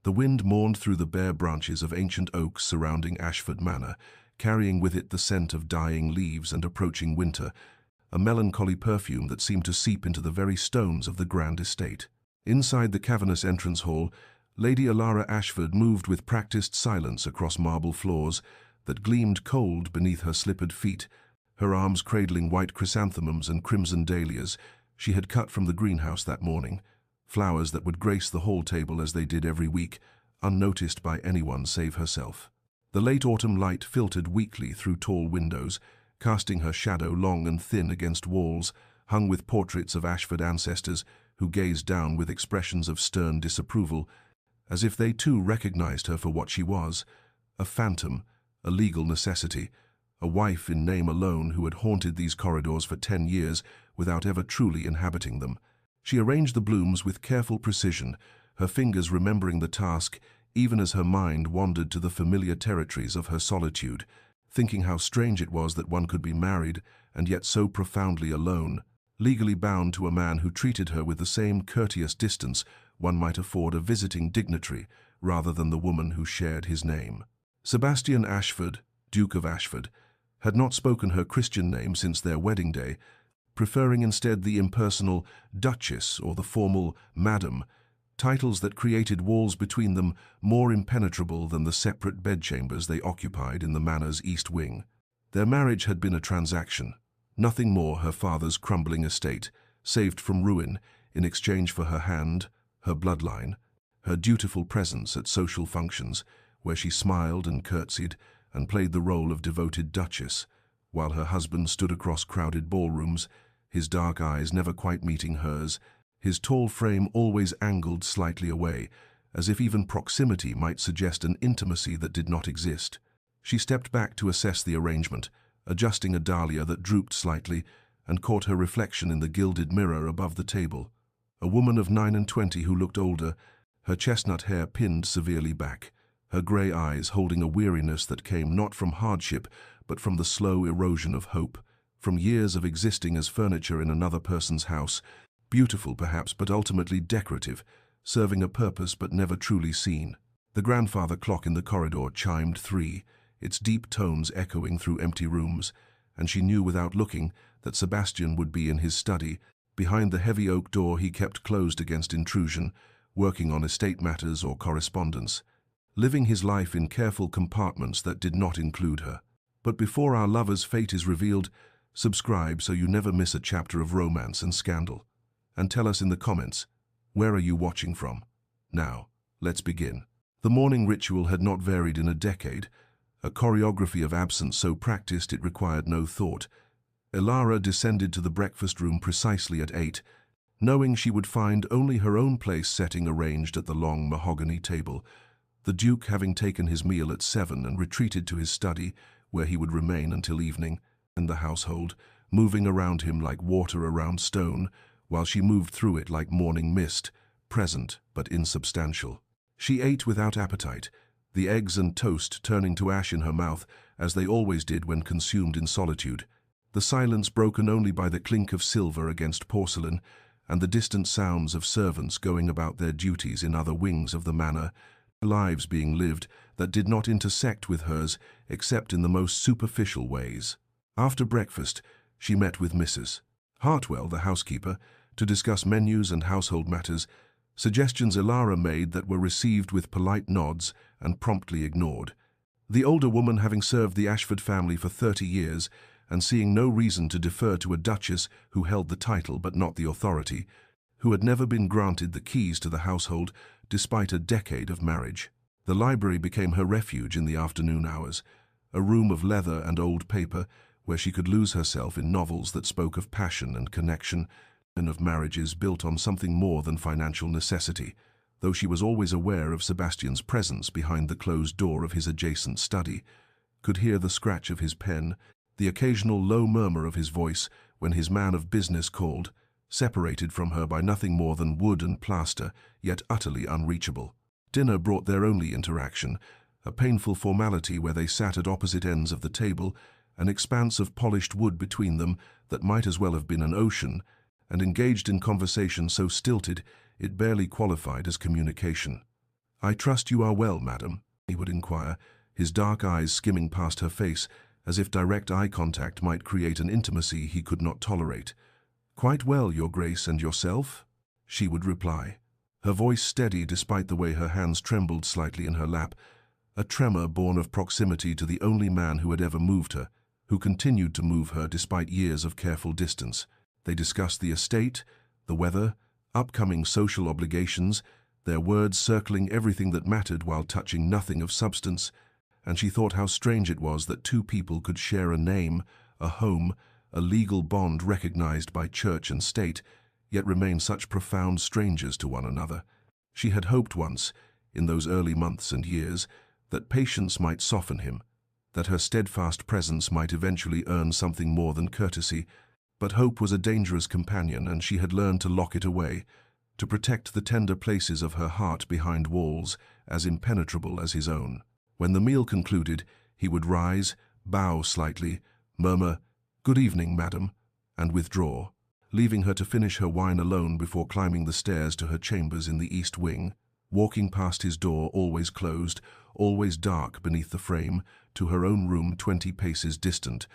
The wind mourned through the bare branches of ancient oaks surrounding Ashford Manor, carrying with it the scent of dying leaves and approaching winter, a melancholy perfume that seemed to seep into the very stones of the grand estate. Inside the cavernous entrance hall, Lady Alara Ashford moved with practiced silence across marble floors that gleamed cold beneath her slippered feet, her arms cradling white chrysanthemums and crimson dahlias she had cut from the greenhouse that morning, flowers that would grace the hall table as they did every week, unnoticed by anyone save herself. The late autumn light filtered weakly through tall windows, casting her shadow long and thin against walls hung with portraits of Ashford ancestors who gazed down with expressions of stern disapproval, as if they too recognized her for what she was, a phantom, a legal necessity, a wife in name alone who had haunted these corridors for 10 years without ever truly inhabiting them. She arranged the blooms with careful precision, her fingers remembering the task even as her mind wandered to the familiar territories of her solitude, thinking how strange it was that one could be married and yet so profoundly alone, legally bound to a man who treated her with the same courteous distance one might afford a visiting dignitary rather than the woman who shared his name. Sebastian Ashford, Duke of Ashford, had not spoken her Christian name since their wedding day, preferring instead the impersonal Duchess or the formal Madam, titles that created walls between them more impenetrable than the separate bedchambers they occupied in the manor's east wing. Their marriage had been a transaction, nothing more her father's crumbling estate, saved from ruin in exchange for her hand, her bloodline, her dutiful presence at social functions, where she smiled and curtsied and played the role of devoted duchess, while her husband stood across crowded ballrooms, his dark eyes never quite meeting hers, his tall frame always angled slightly away, as if even proximity might suggest an intimacy that did not exist. She stepped back to assess the arrangement, adjusting a dahlia that drooped slightly, and caught her reflection in the gilded mirror above the table. A woman of 29 who looked older, her chestnut hair pinned severely back, her grey eyes holding a weariness that came not from hardship, but from the slow erosion of hope, from years of existing as furniture in another person's house, beautiful perhaps but ultimately decorative, serving a purpose but never truly seen. The grandfather clock in the corridor chimed 3, its deep tones echoing through empty rooms, and she knew without looking that Sebastian would be in his study, behind the heavy oak door he kept closed against intrusion, working on estate matters or correspondence, living his life in careful compartments that did not include her. But before our lover's fate is revealed, subscribe so you never miss a chapter of romance and scandal. And tell us in the comments, where are you watching from? Now, let's begin. The morning ritual had not varied in a decade, a choreography of absence so practiced it required no thought. Alara descended to the breakfast room precisely at 8, knowing she would find only her own place setting arranged at the long mahogany table, the Duke having taken his meal at 7 and retreated to his study, where he would remain until evening, and the household, moving around him like water around stone, while she moved through it like morning mist, present but insubstantial. She ate without appetite, the eggs and toast turning to ash in her mouth, as they always did when consumed in solitude, the silence broken only by the clink of silver against porcelain, and the distant sounds of servants going about their duties in other wings of the manor, lives being lived that did not intersect with hers except in the most superficial ways. After breakfast, she met with Mrs. Hartwell, the housekeeper, to discuss menus and household matters, suggestions Alara made that were received with polite nods and promptly ignored. The older woman, having served the Ashford family for 30 years and seeing no reason to defer to a duchess who held the title but not the authority, who had never been granted the keys to the household despite a decade of marriage. The library became her refuge in the afternoon hours, a room of leather and old paper where she could lose herself in novels that spoke of passion and connection and of marriages built on something more than financial necessity, though she was always aware of Sebastian's presence behind the closed door of his adjacent study, could hear the scratch of his pen, the occasional low murmur of his voice when his man of business called, separated from her by nothing more than wood and plaster, yet utterly unreachable. Dinner brought their only interaction, a painful formality where they sat at opposite ends of the table, an expanse of polished wood between them that might as well have been an ocean, and engaged in conversation so stilted it barely qualified as communication. "I trust you are well, madam," he would inquire, his dark eyes skimming past her face, as if direct eye contact might create an intimacy he could not tolerate. "Quite well, your grace, and yourself?" she would reply, her voice steady despite the way her hands trembled slightly in her lap, a tremor born of proximity to the only man who had ever moved her, who continued to move her despite years of careful distance. They discussed the estate, the weather, upcoming social obligations, their words circling everything that mattered while touching nothing of substance, and she thought how strange it was that two people could share a name, a home, a legal bond recognized by church and state, yet remain such profound strangers to one another. She had hoped once, in those early months and years, that patience might soften him, that her steadfast presence might eventually earn something more than courtesy, but hope was a dangerous companion, and she had learned to lock it away, to protect the tender places of her heart behind walls as impenetrable as his own. When the meal concluded, he would rise, bow slightly, murmur, "Good evening, madam," and withdraw, leaving her to finish her wine alone before climbing the stairs to her chambers in the east wing, walking past his door always closed, always dark beneath the frame, to her own room 20 paces distant,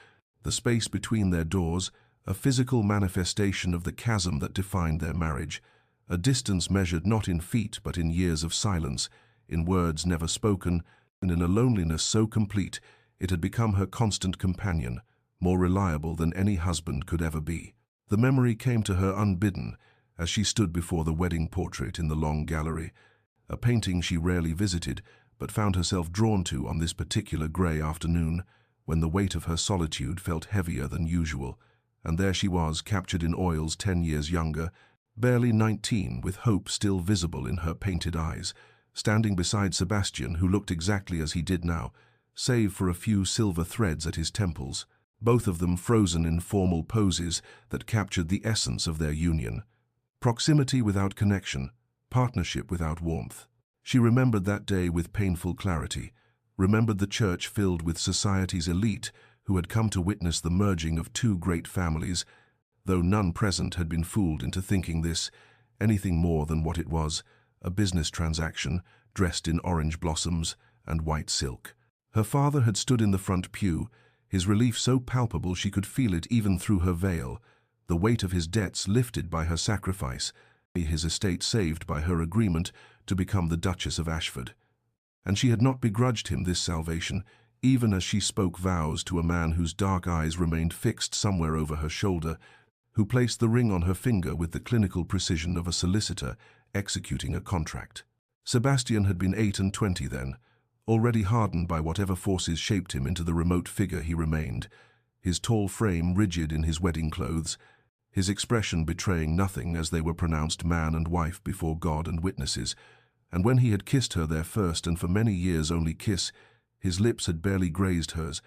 the space between their doors, a physical manifestation of the chasm that defined their marriage, a distance measured not in feet but in years of silence, in words never spoken, and in a loneliness so complete it had become her constant companion, more reliable than any husband could ever be. The memory came to her unbidden as she stood before the wedding portrait in the long gallery, a painting she rarely visited but found herself drawn to on this particular grey afternoon, when the weight of her solitude felt heavier than usual, and there she was, captured in oils 10 years younger, barely 19, with hope still visible in her painted eyes, standing beside Sebastian, who looked exactly as he did now, save for a few silver threads at his temples, both of them frozen in formal poses that captured the essence of their union. Proximity without connection, partnership without warmth. She remembered that day with painful clarity, remembered the church filled with society's elite who had come to witness the merging of two great families, though none present had been fooled into thinking this anything more than what it was, a business transaction dressed in orange blossoms and white silk. Her father had stood in the front pew, his relief so palpable she could feel it even through her veil, the weight of his debts lifted by her sacrifice, his estate saved by her agreement to become the Duchess of Ashford. And she had not begrudged him this salvation, even as she spoke vows to a man whose dark eyes remained fixed somewhere over her shoulder, who placed the ring on her finger with the clinical precision of a solicitor executing a contract. Sebastian had been 28 then, already hardened by whatever forces shaped him into the remote figure he remained, his tall frame rigid in his wedding clothes, his expression betraying nothing as they were pronounced man and wife before God and witnesses, and when he had kissed her their first and for many years only kiss, his lips had barely grazed hers,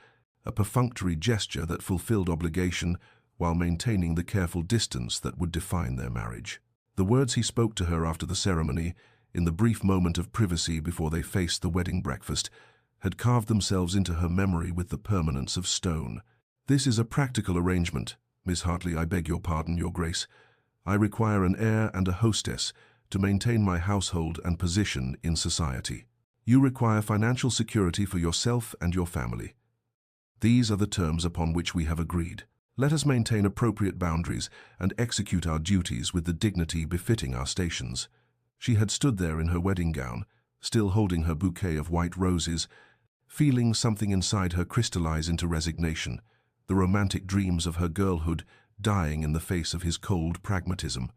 a perfunctory gesture that fulfilled obligation while maintaining the careful distance that would define their marriage. The words he spoke to her after the ceremony, in the brief moment of privacy before they faced the wedding breakfast, had carved themselves into her memory with the permanence of stone. "This is a practical arrangement. Miss Hartley, I beg your pardon, Your Grace. I require an heir and a hostess to maintain my household and position in society. You require financial security for yourself and your family. These are the terms upon which we have agreed. Let us maintain appropriate boundaries and execute our duties with the dignity befitting our stations." She had stood there in her wedding gown, still holding her bouquet of white roses, feeling something inside her crystallize into resignation, the romantic dreams of her girlhood dying in the face of his cold pragmatism.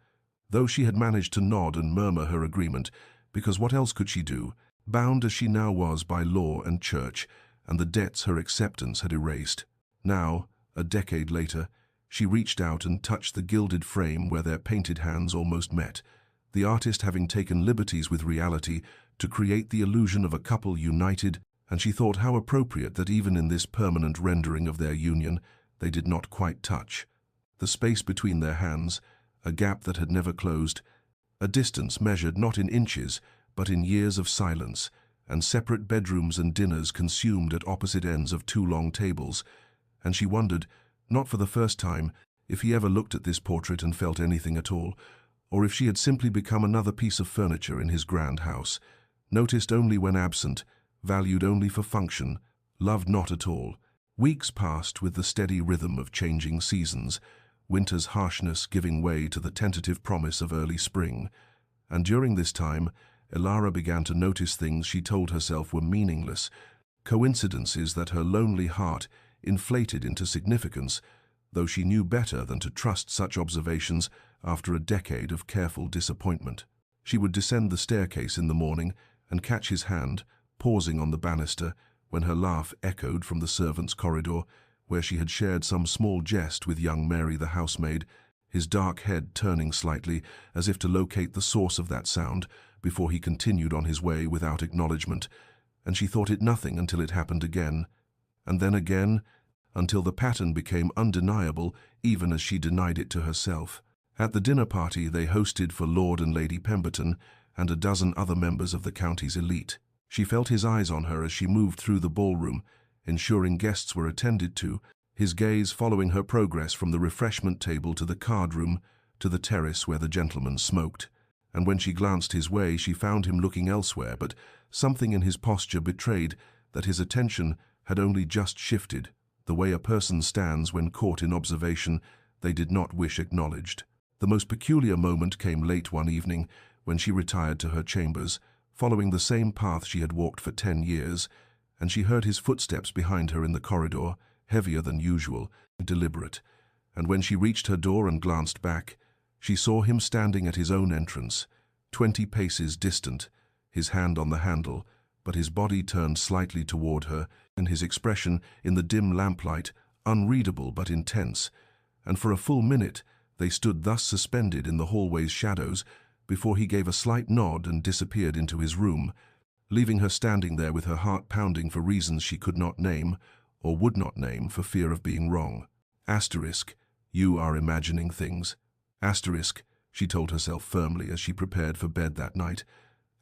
Though she had managed to nod and murmur her agreement, because what else could she do, bound as she now was by law and church, and the debts her acceptance had erased. Now, a decade later, she reached out and touched the gilded frame where their painted hands almost met, the artist having taken liberties with reality to create the illusion of a couple united, and she thought how appropriate that even in this permanent rendering of their union, they did not quite touch. The space between their hands, a gap that had never closed, a distance measured not in inches, but in years of silence, and separate bedrooms and dinners consumed at opposite ends of 2 long tables, and she wondered, not for the first time, if he ever looked at this portrait and felt anything at all, or if she had simply become another piece of furniture in his grand house, noticed only when absent, valued only for function, loved not at all. Weeks passed with the steady rhythm of changing seasons, winter's harshness giving way to the tentative promise of early spring. And during this time, Elara began to notice things she told herself were meaningless, coincidences that her lonely heart inflated into significance, though she knew better than to trust such observations after a decade of careful disappointment. She would descend the staircase in the morning and catch his hand, pausing on the banister, when her laugh echoed from the servants' corridor, where she had shared some small jest with young Mary the housemaid, his dark head turning slightly as if to locate the source of that sound before he continued on his way without acknowledgement, and she thought it nothing until it happened again, and then again, until the pattern became undeniable even as she denied it to herself. At the dinner party they hosted for Lord and Lady Pemberton and a dozen other members of the county's elite. She felt his eyes on her as she moved through the ballroom, ensuring guests were attended to, his gaze following her progress from the refreshment table to the card room to the terrace where the gentlemen smoked. And when she glanced his way, she found him looking elsewhere, but something in his posture betrayed that his attention had only just shifted, the way a person stands when caught in observation they did not wish acknowledged. The most peculiar moment came late one evening when she retired to her chambers, following the same path she had walked for 10 years, and she heard his footsteps behind her in the corridor, heavier than usual, deliberate. And when she reached her door and glanced back, she saw him standing at his own entrance, 20 paces distant, his hand on the handle, but his body turned slightly toward her, and his expression, in the dim lamplight, unreadable but intense. And for a full minute they stood thus suspended in the hallway's shadows before he gave a slight nod and disappeared into his room, leaving her standing there with her heart pounding for reasons she could not name, or would not name for fear of being wrong. Asterisk, you are imagining things. Asterisk, she told herself firmly as she prepared for bed that night.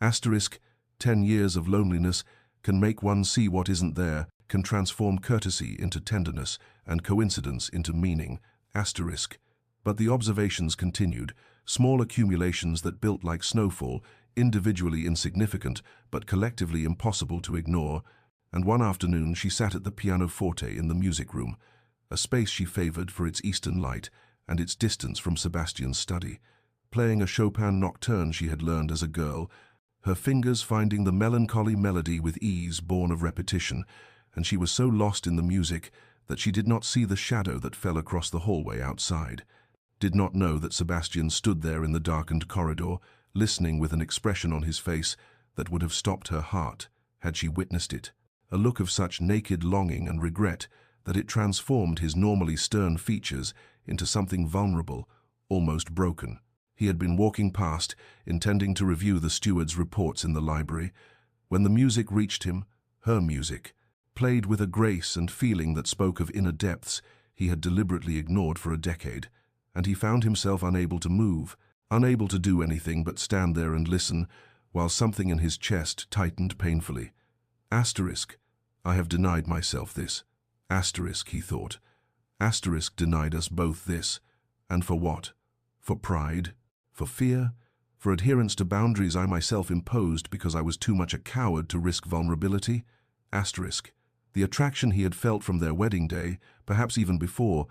Asterisk, 10 years of loneliness can make one see what isn't there, can transform courtesy into tenderness and coincidence into meaning. Asterisk. But the observations continued, small accumulations that built like snowfall, individually insignificant but collectively impossible to ignore, and one afternoon she sat at the pianoforte in the music room, a space she favored for its eastern light and its distance from Sebastian's study, playing a Chopin nocturne she had learned as a girl, her fingers finding the melancholy melody with ease born of repetition, and she was so lost in the music that she did not see the shadow that fell across the hallway outside, did not know that Sebastian stood there in the darkened corridor, listening with an expression on his face that would have stopped her heart had she witnessed it, a look of such naked longing and regret that it transformed his normally stern features into something vulnerable, almost broken. He had been walking past, intending to review the steward's reports in the library, when the music reached him, her music, played with a grace and feeling that spoke of inner depths he had deliberately ignored for a decade, and he found himself unable to move, unable to do anything but stand there and listen, while something in his chest tightened painfully. Asterisk, I have denied myself this. Asterisk, he thought. Asterisk denied us both this. And for what? For pride? For fear? For adherence to boundaries I myself imposed because I was too much a coward to risk vulnerability? Asterisk. The attraction he had felt from their wedding day, perhaps even before,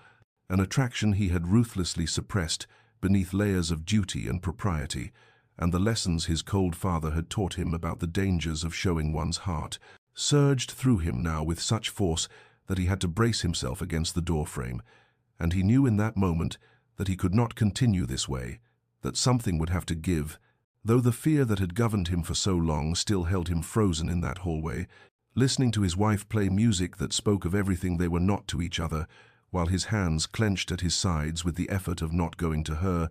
an attraction he had ruthlessly suppressed beneath layers of duty and propriety, and the lessons his cold father had taught him about the dangers of showing one's heart, surged through him now with such force that he had to brace himself against the doorframe, and he knew in that moment that he could not continue this way, that something would have to give, though the fear that had governed him for so long still held him frozen in that hallway, listening to his wife play music that spoke of everything they were not to each other, while his hands clenched at his sides with the effort of not going to her,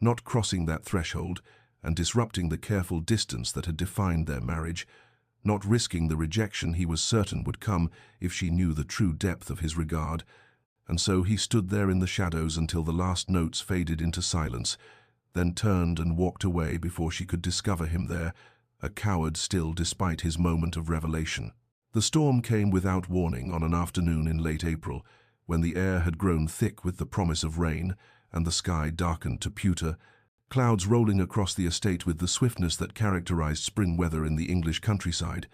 not crossing that threshold and disrupting the careful distance that had defined their marriage, not risking the rejection he was certain would come if she knew the true depth of his regard. And so he stood there in the shadows until the last notes faded into silence, then turned and walked away before she could discover him there, a coward still despite his moment of revelation. The storm came without warning on an afternoon in late April, when the air had grown thick with the promise of rain and the sky darkened to pewter, clouds rolling across the estate with the swiftness that characterized spring weather in the English countryside,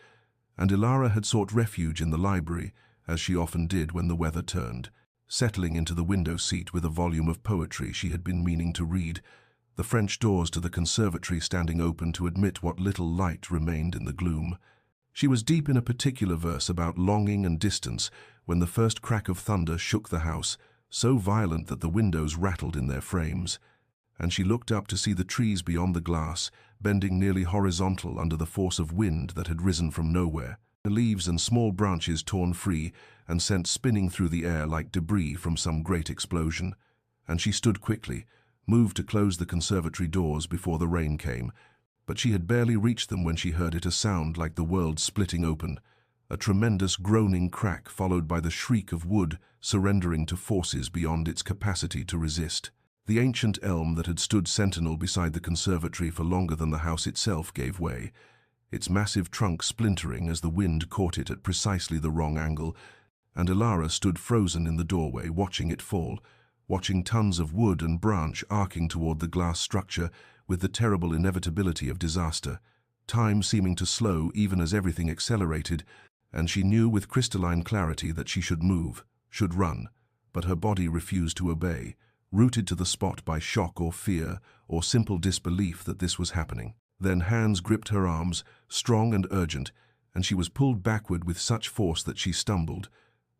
and Ilara had sought refuge in the library, as she often did when the weather turned, settling into the window seat with a volume of poetry she had been meaning to read, the French doors to the conservatory standing open to admit what little light remained in the gloom. She was deep in a particular verse about longing and distance when the first crack of thunder shook the house, so violent that the windows rattled in their frames, and she looked up to see the trees beyond the glass, bending nearly horizontal under the force of wind that had risen from nowhere, the leaves and small branches torn free and sent spinning through the air like debris from some great explosion. And she stood quickly, moved to close the conservatory doors before the rain came, but she had barely reached them when she heard it, a sound like the world splitting open, a tremendous groaning crack followed by the shriek of wood surrendering to forces beyond its capacity to resist. The ancient elm that had stood sentinel beside the conservatory for longer than the house itself gave way, its massive trunk splintering as the wind caught it at precisely the wrong angle, and Ilara stood frozen in the doorway, watching it fall, watching tons of wood and branch arcing toward the glass structure with the terrible inevitability of disaster, time seeming to slow even as everything accelerated, and she knew with crystalline clarity that she should move, should run, but her body refused to obey, rooted to the spot by shock or fear or simple disbelief that this was happening. Then hands gripped her arms, strong and urgent, and she was pulled backward with such force that she stumbled,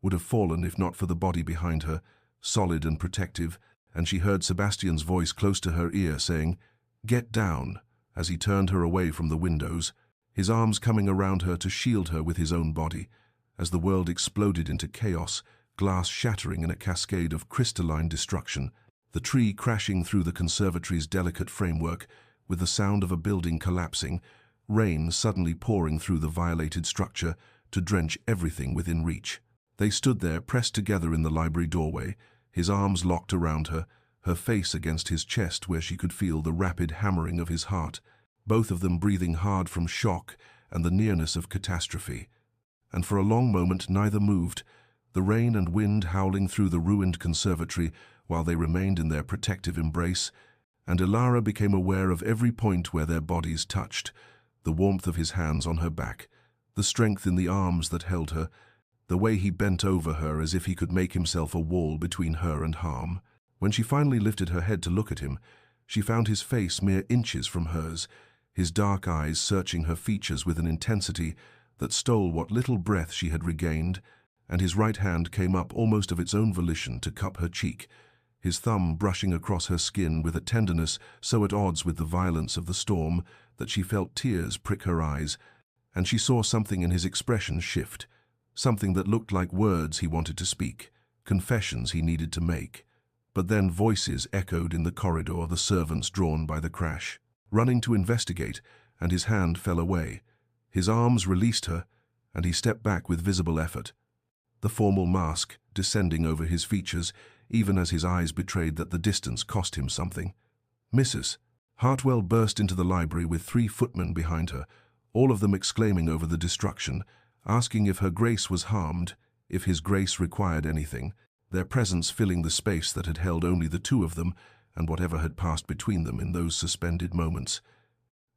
would have fallen if not for the body behind her, solid and protective, and she heard Sebastian's voice close to her ear saying, "Get down," as he turned her away from the windows, his arms coming around her to shield her with his own body, as the world exploded into chaos, glass shattering in a cascade of crystalline destruction, the tree crashing through the conservatory's delicate framework, with the sound of a building collapsing, rain suddenly pouring through the violated structure to drench everything within reach. They stood there, pressed together in the library doorway, his arms locked around her, her face against his chest where she could feel the rapid hammering of his heart, both of them breathing hard from shock and the nearness of catastrophe. And for a long moment neither moved, the rain and wind howling through the ruined conservatory while they remained in their protective embrace, and Ilara became aware of every point where their bodies touched, the warmth of his hands on her back, the strength in the arms that held her, the way he bent over her as if he could make himself a wall between her and harm. When she finally lifted her head to look at him, she found his face mere inches from hers, his dark eyes searching her features with an intensity that stole what little breath she had regained, and his right hand came up almost of its own volition to cup her cheek, his thumb brushing across her skin with a tenderness so at odds with the violence of the storm that she felt tears prick her eyes, and she saw something in his expression shift, something that looked like words he wanted to speak, confessions he needed to make. But then voices echoed in the corridor, the servants drawn by the crash, running to investigate, and his hand fell away. His arms released her, and he stepped back with visible effort, the formal mask descending over his features, even as his eyes betrayed that the distance cost him something. "Mrs." Hartwell burst into the library with 3 footmen behind her, all of them exclaiming over the destruction, asking if her grace was harmed, if his grace required anything, their presence filling the space that had held only the 2 of them and whatever had passed between them in those suspended moments.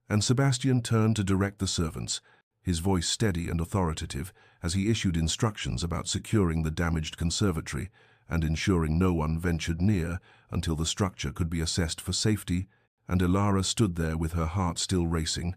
And Sebastian turned to direct the servants, his voice steady and authoritative as he issued instructions about securing the damaged conservatory and ensuring no one ventured near until the structure could be assessed for safety, and Ilara stood there with her heart still racing,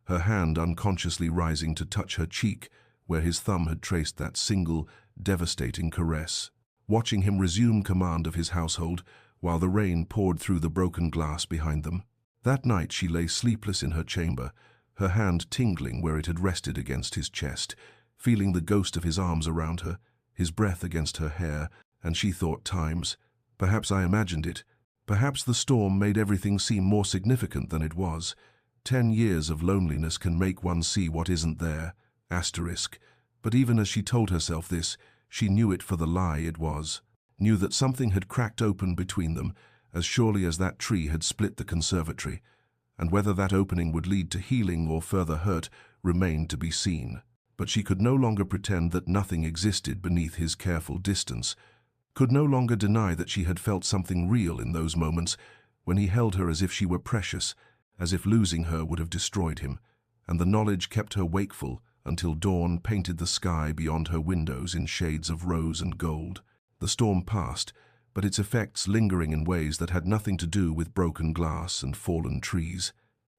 her hand unconsciously rising to touch her cheek where his thumb had traced that single, devastating caress, watching him resume command of his household while the rain poured through the broken glass behind them. That night she lay sleepless in her chamber, her hand tingling where it had rested against his chest, feeling the ghost of his arms around her, his breath against her hair, and she thought times, perhaps I imagined it, perhaps the storm made everything seem more significant than it was. 10 years of loneliness can make one see what isn't there, asterisk. But even as she told herself this, she knew it for the lie it was, knew that something had cracked open between them, as surely as that tree had split the conservatory, and whether that opening would lead to healing or further hurt remained to be seen. But she could no longer pretend that nothing existed beneath his careful distance, could no longer deny that she had felt something real in those moments, when he held her as if she were precious, as if losing her would have destroyed him, and the knowledge kept her wakeful until dawn painted the sky beyond her windows in shades of rose and gold. The storm passed, but its effects lingering in ways that had nothing to do with broken glass and fallen trees.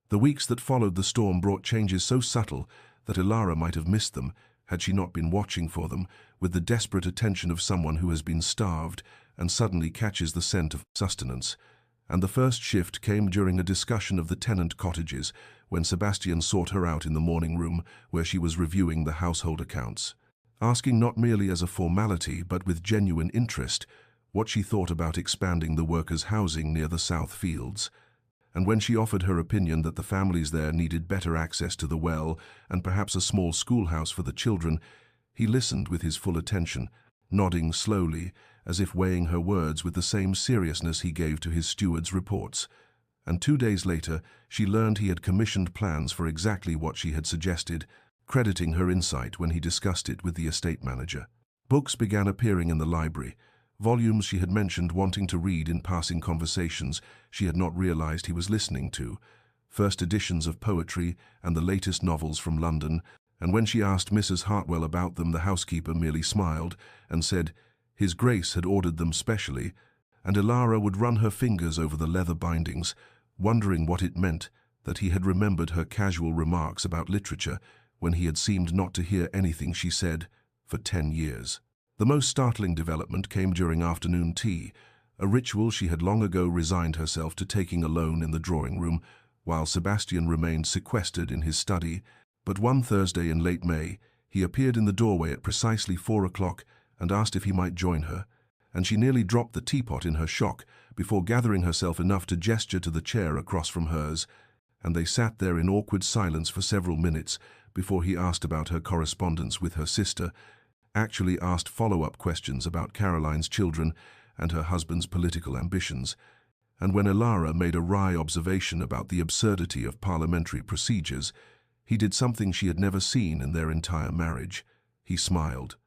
The weeks that followed the storm brought changes so subtle that Ilara might have missed them had she not been watching for them with the desperate attention of someone who has been starved and suddenly catches the scent of sustenance. And the first shift came during a discussion of the tenant cottages, when Sebastian sought her out in the morning room where she was reviewing the household accounts, asking not merely as a formality but with genuine interest what she thought about expanding the workers' housing near the South Fields. And when she offered her opinion that the families there needed better access to the well and perhaps a small schoolhouse for the children, he listened with his full attention, nodding slowly, as if weighing her words with the same seriousness he gave to his steward's reports. And 2 days later, she learned he had commissioned plans for exactly what she had suggested, crediting her insight when he discussed it with the estate manager. Books began appearing in the library, volumes she had mentioned wanting to read in passing conversations she had not realized he was listening to, first editions of poetry and the latest novels from London, and when she asked Mrs. Hartwell about them, the housekeeper merely smiled and said His Grace had ordered them specially, and Ilara would run her fingers over the leather bindings, wondering what it meant that he had remembered her casual remarks about literature when he had seemed not to hear anything she said for 10 years. The most startling development came during afternoon tea, a ritual she had long ago resigned herself to taking alone in the drawing room, while Sebastian remained sequestered in his study. But one Thursday in late May, he appeared in the doorway at precisely 4 o'clock and asked if he might join her, and she nearly dropped the teapot in her shock before gathering herself enough to gesture to the chair across from hers, and they sat there in awkward silence for several minutes before he asked about her correspondence with her sister, actually asked follow-up questions about Caroline's children and her husband's political ambitions, and when Ilara made a wry observation about the absurdity of parliamentary procedures, he did something she had never seen in their entire marriage. He smiled.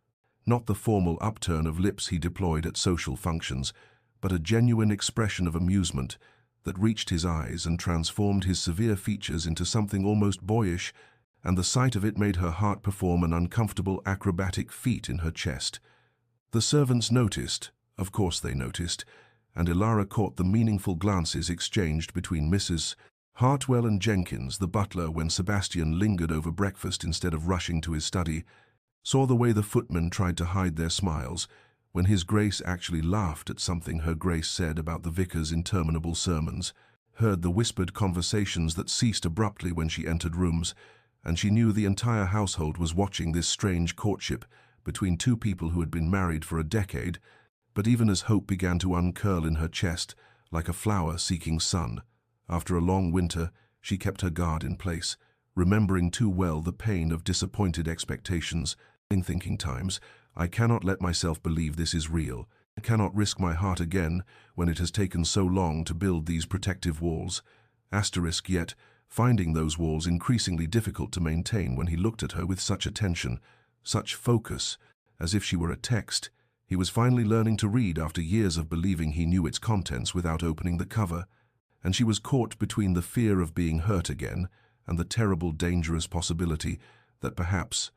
Not the formal upturn of lips he deployed at social functions, but a genuine expression of amusement that reached his eyes and transformed his severe features into something almost boyish, and the sight of it made her heart perform an uncomfortable acrobatic feat in her chest. The servants noticed, of course they noticed, and Ilara caught the meaningful glances exchanged between Mrs. Hartwell and Jenkins, the butler, when Sebastian lingered over breakfast instead of rushing to his study, saw the way the footmen tried to hide their smiles when His Grace actually laughed at something Her Grace said about the vicar's interminable sermons, heard the whispered conversations that ceased abruptly when she entered rooms, and she knew the entire household was watching this strange courtship between two people who had been married for a decade. But even as hope began to uncurl in her chest, like a flower seeking sun, after a long winter, she kept her guard in place, remembering too well the pain of disappointed expectations, thinking times, I cannot let myself believe this is real. I cannot risk my heart again when it has taken so long to build these protective walls. Yet, finding those walls increasingly difficult to maintain when he looked at her with such attention, such focus, as if she were a text. He was finally learning to read after years of believing he knew its contents without opening the cover, and she was caught between the fear of being hurt again and the terrible, dangerous possibility that perhaps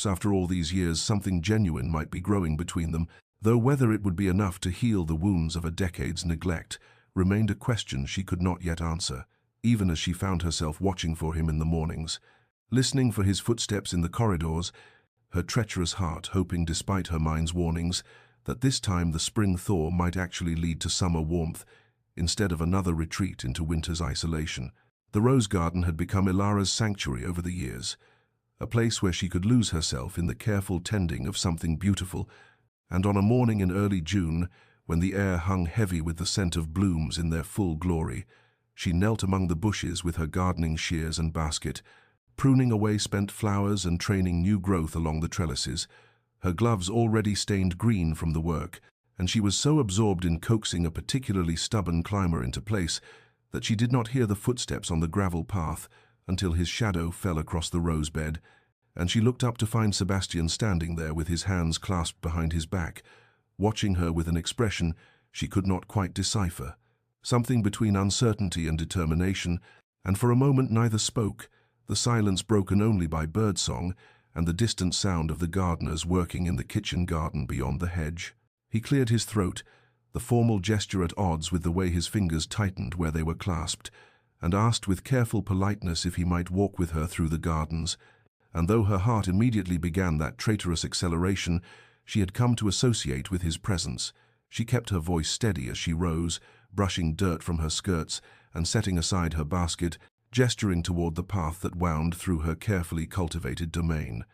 after all these years something genuine might be growing between them, though whether it would be enough to heal the wounds of a decade's neglect remained a question she could not yet answer, even as she found herself watching for him in the mornings, listening for his footsteps in the corridors, her treacherous heart hoping, despite her mind's warnings, that this time the spring thaw might actually lead to summer warmth instead of another retreat into winter's isolation. The rose garden had become Ilara's sanctuary over the years, a place where she could lose herself in the careful tending of something beautiful, and on a morning in early June, when the air hung heavy with the scent of blooms in their full glory, she knelt among the bushes with her gardening shears and basket, pruning away spent flowers and training new growth along the trellises, her gloves already stained green from the work, and she was so absorbed in coaxing a particularly stubborn climber into place that she did not hear the footsteps on the gravel path until his shadow fell across the rose bed, and she looked up to find Sebastian standing there with his hands clasped behind his back, watching her with an expression she could not quite decipher, something between uncertainty and determination, and for a moment neither spoke, the silence broken only by birdsong and the distant sound of the gardeners working in the kitchen garden beyond the hedge. He cleared his throat, the formal gesture at odds with the way his fingers tightened where they were clasped, and asked with careful politeness if he might walk with her through the gardens. And though her heart immediately began that traitorous acceleration she had come to associate with his presence, she kept her voice steady as she rose, brushing dirt from her skirts and setting aside her basket, gesturing toward the path that wound through her carefully cultivated domain.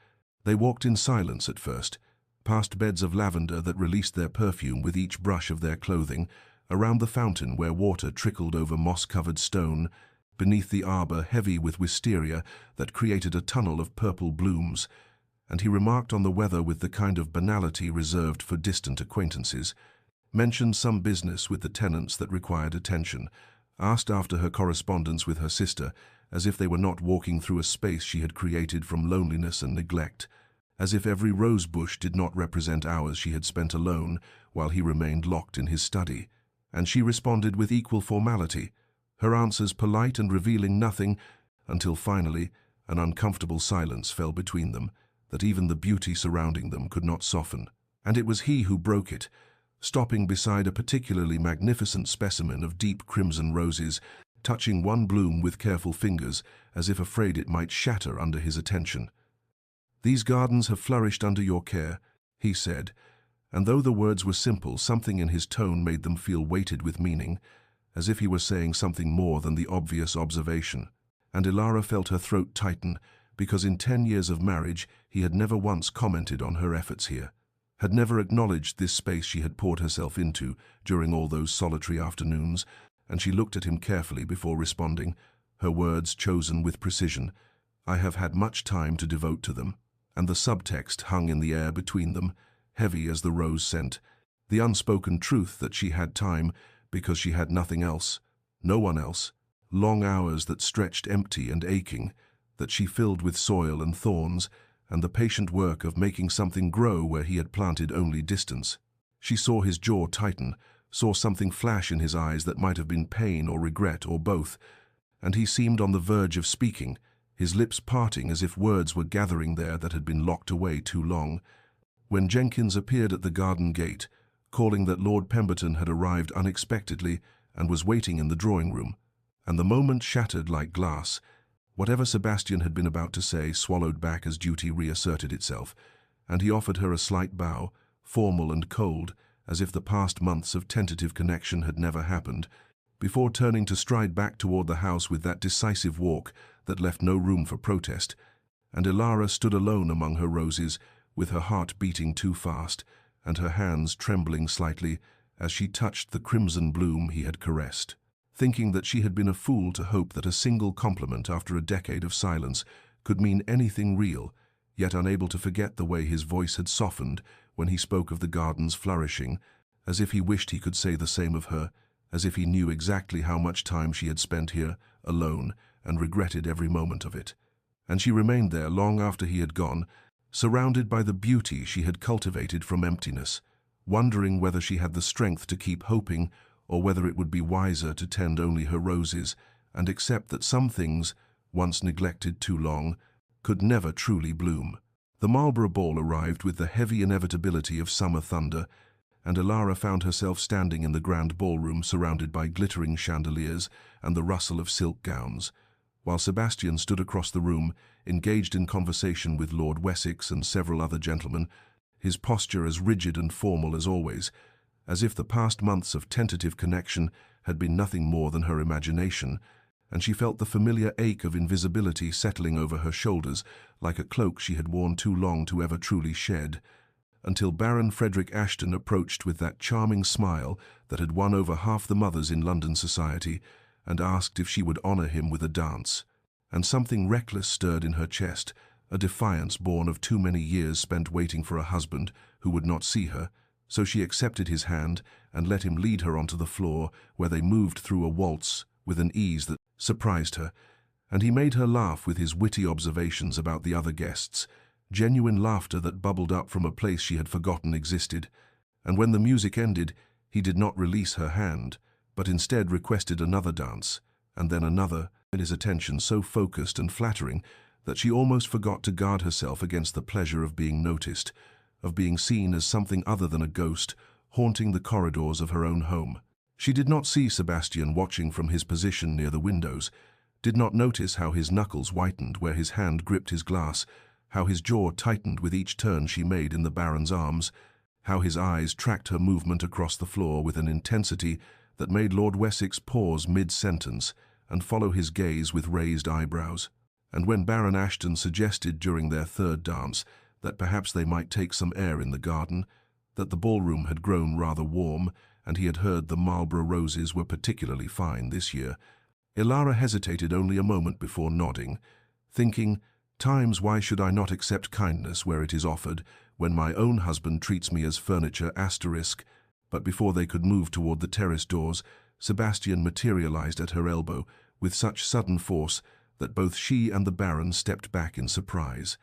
They walked in silence at first, past beds of lavender that released their perfume with each brush of their clothing, around the fountain where water trickled over moss-covered stone, beneath the arbor heavy with wisteria that created a tunnel of purple blooms, and he remarked on the weather with the kind of banality reserved for distant acquaintances, mentioned some business with the tenants that required attention, asked after her correspondence with her sister, as if they were not walking through a space she had created from loneliness and neglect, as if every rose bush did not represent hours she had spent alone while he remained locked in his study. And she responded with equal formality, her answers polite and revealing nothing, until finally an uncomfortable silence fell between them that even the beauty surrounding them could not soften. And it was he who broke it, stopping beside a particularly magnificent specimen of deep crimson roses, touching one bloom with careful fingers as if afraid it might shatter under his attention. "These gardens have flourished under your care," he said, and though the words were simple, something in his tone made them feel weighted with meaning, as if he were saying something more than the obvious observation. And Ilara felt her throat tighten, because in 10 years of marriage he had never once commented on her efforts here, had never acknowledged this space she had poured herself into during all those solitary afternoons, and she looked at him carefully before responding, her words chosen with precision. "I have had much time to devote to them," and the subtext hung in the air between them, heavy as the rose scent, the unspoken truth that she had time because she had nothing else, no one else, long hours that stretched empty and aching, that she filled with soil and thorns, and the patient work of making something grow where he had planted only distance. She saw his jaw tighten, saw something flash in his eyes that might have been pain or regret or both, and he seemed on the verge of speaking, his lips parting as if words were gathering there that had been locked away too long, when Jenkins appeared at the garden gate, calling that Lord Pemberton had arrived unexpectedly and was waiting in the drawing-room, and the moment shattered like glass. Whatever Sebastian had been about to say swallowed back as duty reasserted itself, and he offered her a slight bow, formal and cold, as if the past months of tentative connection had never happened, before turning to stride back toward the house with that decisive walk that left no room for protest. And Ilara stood alone among her roses, with her heart beating too fast, and her hands trembling slightly as she touched the crimson bloom he had caressed, thinking that she had been a fool to hope that a single compliment after a decade of silence could mean anything real, yet unable to forget the way his voice had softened when he spoke of the gardens flourishing, as if he wished he could say the same of her, as if he knew exactly how much time she had spent here, alone, and regretted every moment of it. And she remained there long after he had gone, surrounded by the beauty she had cultivated from emptiness, wondering whether she had the strength to keep hoping, or whether it would be wiser to tend only her roses and accept that some things, once neglected too long, could never truly bloom. The Marlborough Ball arrived with the heavy inevitability of summer thunder, and Ilara found herself standing in the grand ballroom surrounded by glittering chandeliers and the rustle of silk gowns, while Sebastian stood across the room, engaged in conversation with Lord Wessex and several other gentlemen, his posture as rigid and formal as always, as if the past months of tentative connection had been nothing more than her imagination, and she felt the familiar ache of invisibility settling over her shoulders like a cloak she had worn too long to ever truly shed, until Baron Frederick Ashton approached with that charming smile that had won over half the mothers in London society, and asked if she would honor him with a dance. And something reckless stirred in her chest, a defiance born of too many years spent waiting for a husband who would not see her, so she accepted his hand and let him lead her onto the floor, where they moved through a waltz with an ease that surprised her, and he made her laugh with his witty observations about the other guests, genuine laughter that bubbled up from a place she had forgotten existed. And when the music ended, he did not release her hand, but instead requested another dance, and then another, and his attention so focused and flattering that she almost forgot to guard herself against the pleasure of being noticed, of being seen as something other than a ghost, haunting the corridors of her own home. She did not see Sebastian watching from his position near the windows, did not notice how his knuckles whitened where his hand gripped his glass, how his jaw tightened with each turn she made in the Baron's arms, how his eyes tracked her movement across the floor with an intensity that made Lord Wessex pause mid-sentence and follow his gaze with raised eyebrows. And when Baron Ashton suggested during their third dance that perhaps they might take some air in the garden, that the ballroom had grown rather warm, and he had heard the Marlborough roses were particularly fine this year, Ilara hesitated only a moment before nodding, thinking, "Times, why should I not accept kindness where it is offered, when my own husband treats me as furniture asterisk?" But before they could move toward the terrace doors, Sebastian materialized at her elbow with such sudden force that both she and the Baron stepped back in surprise,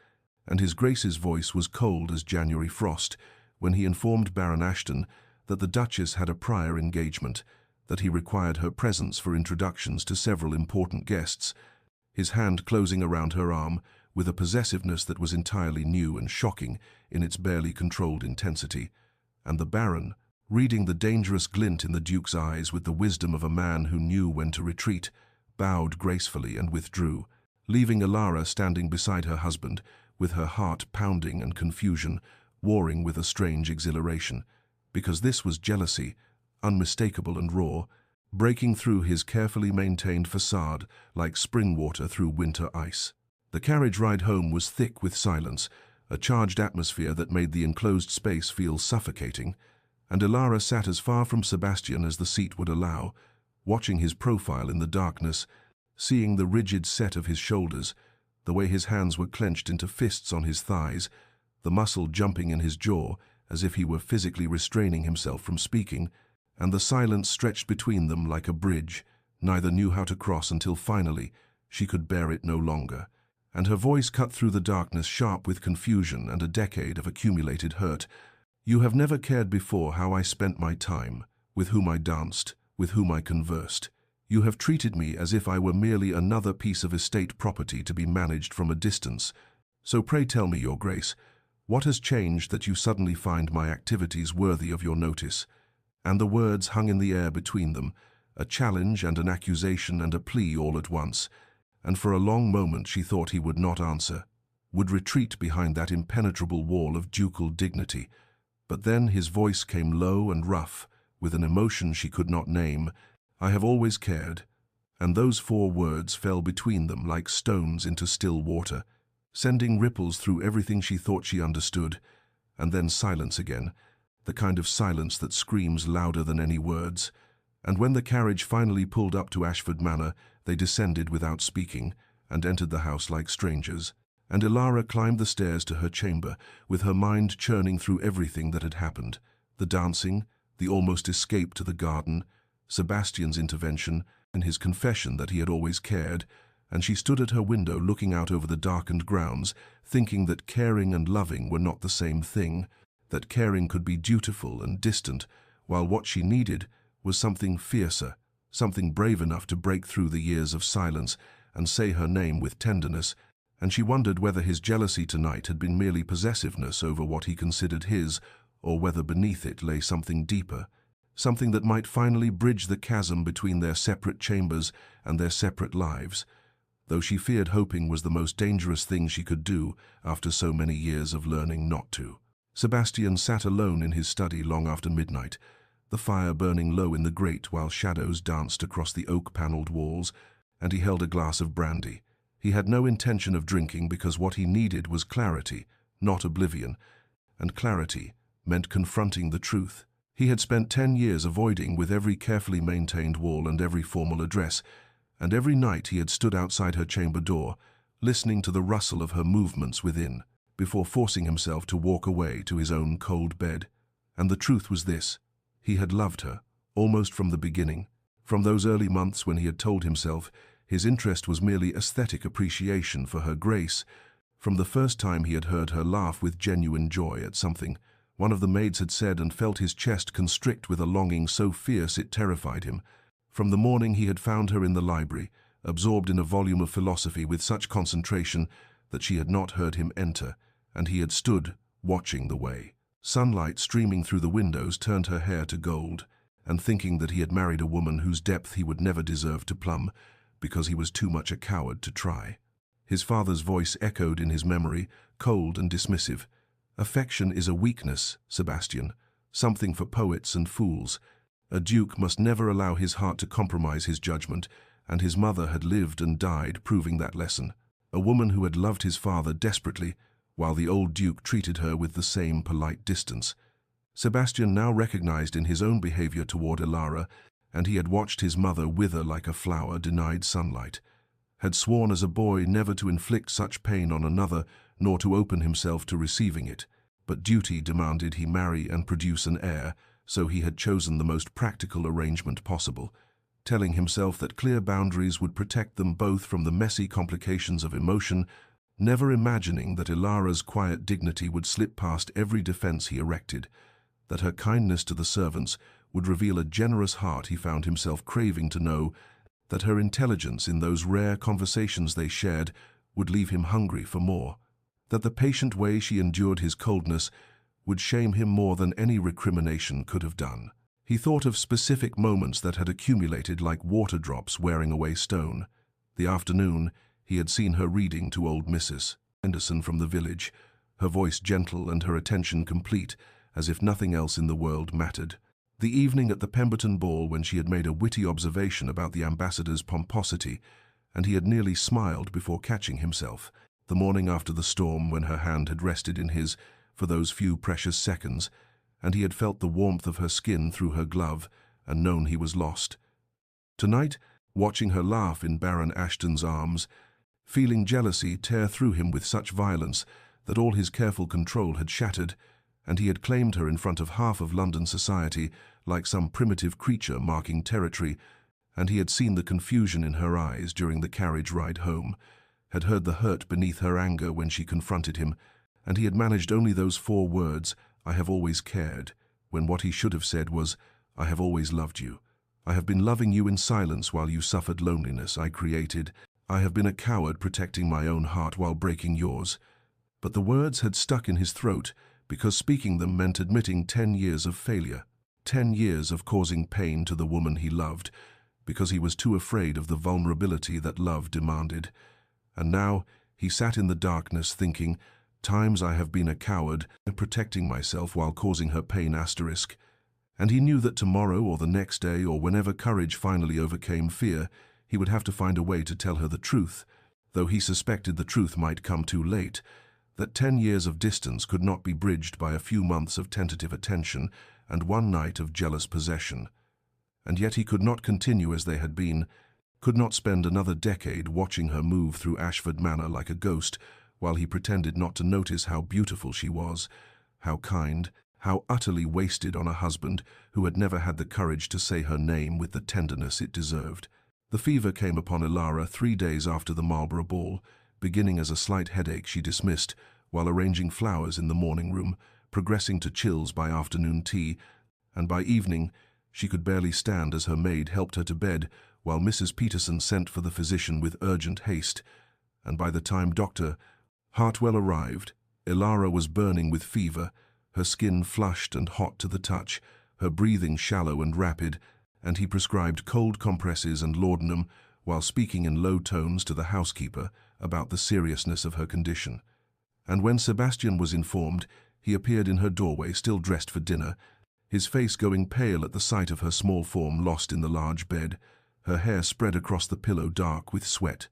and his Grace's voice was cold as January frost when he informed Baron Ashton that the Duchess had a prior engagement, that he required her presence for introductions to several important guests, his hand closing around her arm with a possessiveness that was entirely new and shocking in its barely controlled intensity, and the Baron, reading the dangerous glint in the Duke's eyes with the wisdom of a man who knew when to retreat, bowed gracefully and withdrew, leaving Ilara standing beside her husband, with her heart pounding and confusion, warring with a strange exhilaration, because this was jealousy, unmistakable and raw, breaking through his carefully maintained facade like spring water through winter ice. The carriage ride home was thick with silence, a charged atmosphere that made the enclosed space feel suffocating, and Ilara sat as far from Sebastian as the seat would allow, watching his profile in the darkness, seeing the rigid set of his shoulders, the way his hands were clenched into fists on his thighs, the muscle jumping in his jaw as if he were physically restraining himself from speaking, and the silence stretched between them like a bridge. Neither knew how to cross until finally she could bear it no longer, and her voice cut through the darkness sharp with confusion and a decade of accumulated hurt. "You have never cared before how I spent my time, with whom I danced, with whom I conversed. You have treated me as if I were merely another piece of estate property to be managed from a distance. So pray tell me, Your Grace, what has changed that you suddenly find my activities worthy of your notice?" And the words hung in the air between them, a challenge and an accusation and a plea all at once, and for a long moment she thought he would not answer, would retreat behind that impenetrable wall of ducal dignity. But then his voice came low and rough, with an emotion she could not name. "I have always cared," and those 4 words fell between them like stones into still water, sending ripples through everything she thought she understood, and then silence again, the kind of silence that screams louder than any words. And when the carriage finally pulled up to Ashford Manor, they descended without speaking, and entered the house like strangers. And Ilara climbed the stairs to her chamber, with her mind churning through everything that had happened: the dancing, the almost escape to the garden, Sebastian's intervention, and his confession that he had always cared, and she stood at her window looking out over the darkened grounds, thinking that caring and loving were not the same thing, that caring could be dutiful and distant, while what she needed was something fiercer, something brave enough to break through the years of silence and say her name with tenderness, and she wondered whether his jealousy tonight had been merely possessiveness over what he considered his, or whether beneath it lay something deeper, something that might finally bridge the chasm between their separate chambers and their separate lives, though she feared hoping was the most dangerous thing she could do after so many years of learning not to. Sebastian sat alone in his study long after midnight, the fire burning low in the grate while shadows danced across the oak-panelled walls, and he held a glass of brandy. He had no intention of drinking because what he needed was clarity, not oblivion, and clarity meant confronting the truth. He had spent 10 years avoiding with every carefully maintained wall and every formal address, and every night he had stood outside her chamber door, listening to the rustle of her movements within, before forcing himself to walk away to his own cold bed. And the truth was this: he had loved her, almost from the beginning. From those early months when he had told himself his interest was merely aesthetic appreciation for her grace, from the first time he had heard her laugh with genuine joy at something one of the maids had said, and felt his chest constrict with a longing so fierce it terrified him, From the morning he had found her in the library, absorbed in a volume of philosophy with such concentration that she had not heard him enter, and he had stood, watching the way. Sunlight streaming through the windows turned her hair to gold, and thinking that he had married a woman whose depth he would never deserve to plumb, because he was too much a coward to try. His father's voice echoed in his memory, cold and dismissive. "Affection is a weakness, Sebastian, something for poets and fools. A duke must never allow his heart to compromise his judgment, and his mother had lived and died proving that lesson. A woman who had loved his father desperately, while the old duke treated her with the same polite distance." Sebastian now recognized in his own behavior toward Elara, and he had watched his mother wither like a flower denied sunlight, had sworn as a boy never to inflict such pain on another, nor to open himself to receiving it. But duty demanded he marry and produce an heir, so he had chosen the most practical arrangement possible, telling himself that clear boundaries would protect them both from the messy complications of emotion, never imagining that Elara's quiet dignity would slip past every defense he erected, that her kindness to the servants would reveal a generous heart he found himself craving to know, that her intelligence in those rare conversations they shared would leave him hungry for more, that the patient way she endured his coldness would shame him more than any recrimination could have done. He thought of specific moments that had accumulated like water drops wearing away stone. The afternoon, he had seen her reading to old Mrs. Henderson from the village, her voice gentle and her attention complete, as if nothing else in the world mattered. The evening at the Pemberton ball when she had made a witty observation about the ambassador's pomposity, and he had nearly smiled before catching himself. The morning after the storm when her hand had rested in his for those few precious seconds, and he had felt the warmth of her skin through her glove and known he was lost. Tonight, watching her laugh in Baron Ashton's arms, feeling jealousy tear through him with such violence that all his careful control had shattered, and he had claimed her in front of half of London society like some primitive creature marking territory, and he had seen the confusion in her eyes during the carriage ride home, had heard the hurt beneath her anger when she confronted him, and he had managed only those 4 words, "I have always cared," when what he should have said was, "I have always loved you. I have been loving you in silence while you suffered loneliness I created. I have been a coward protecting my own heart while breaking yours." But the words had stuck in his throat, because speaking them meant admitting 10 years of failure, 10 years of causing pain to the woman he loved, because he was too afraid of the vulnerability that love demanded. And now he sat in the darkness thinking, "Times I have been a coward, protecting myself while causing her pain asterisk." And he knew that tomorrow or the next day or whenever courage finally overcame fear, he would have to find a way to tell her the truth, though he suspected the truth might come too late, that 10 years of distance could not be bridged by a few months of tentative attention and one night of jealous possession. And yet he could not continue as they had been, could not spend another decade watching her move through Ashford Manor like a ghost, while he pretended not to notice how beautiful she was, how kind, how utterly wasted on a husband who had never had the courage to say her name with the tenderness it deserved. The fever came upon Elara 3 days after the Marlborough ball, beginning as a slight headache she dismissed while arranging flowers in the morning room, progressing to chills by afternoon tea, and by evening she could barely stand as her maid helped her to bed while Mrs. Peterson sent for the physician with urgent haste. And by the time Dr. Hartwell arrived, Elara was burning with fever, her skin flushed and hot to the touch, her breathing shallow and rapid, and he prescribed cold compresses and laudanum while speaking in low tones to the housekeeper about the seriousness of her condition. And when Sebastian was informed, he appeared in her doorway still dressed for dinner, his face going pale at the sight of her small form lost in the large bed, her hair spread across the pillow dark with sweat,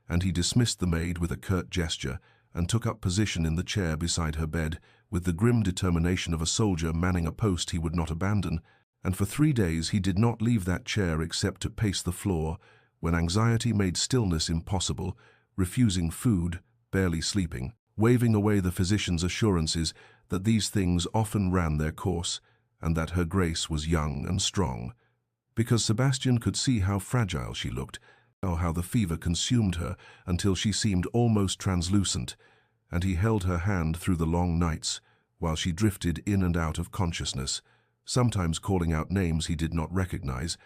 and he dismissed the maid with a curt gesture and took up position in the chair beside her bed with the grim determination of a soldier manning a post he would not abandon, and for 3 days he did not leave that chair except to pace the floor when anxiety made stillness impossible, refusing food, barely sleeping, waving away the physician's assurances that these things often ran their course and that her grace was young and strong. Because Sebastian could see how fragile she looked, or how the fever consumed her until she seemed almost translucent, and he held her hand through the long nights while she drifted in and out of consciousness, sometimes calling out names he did not recognize,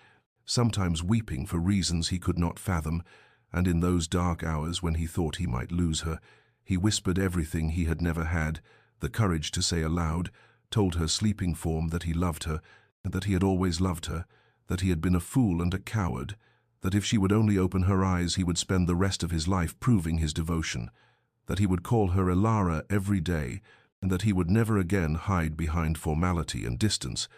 sometimes weeping for reasons he could not fathom, and in those dark hours when he thought he might lose her, he whispered everything he had never had, the courage to say aloud, told her sleeping form that he loved her, and that he had always loved her, that he had been a fool and a coward, that if she would only open her eyes he would spend the rest of his life proving his devotion, that he would call her Elara every day, and that he would never again hide behind formality and distance,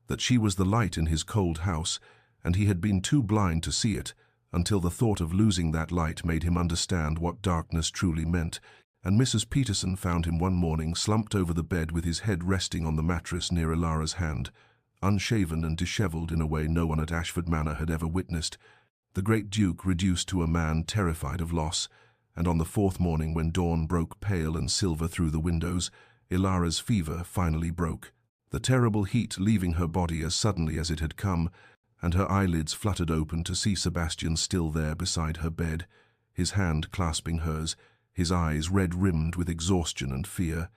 that she was the light in his cold house, and he had been too blind to see it, until the thought of losing that light made him understand what darkness truly meant, and Mrs. Peterson found him one morning slumped over the bed with his head resting on the mattress near Elara's hand, unshaven and dishevelled in a way no one at Ashford Manor had ever witnessed, the great Duke reduced to a man terrified of loss, and on the fourth morning when dawn broke pale and silver through the windows, Elara's fever finally broke, the terrible heat leaving her body as suddenly as it had come, and her eyelids fluttered open to see Sebastian still there beside her bed, his hand clasping hers, his eyes red-rimmed with exhaustion and fear,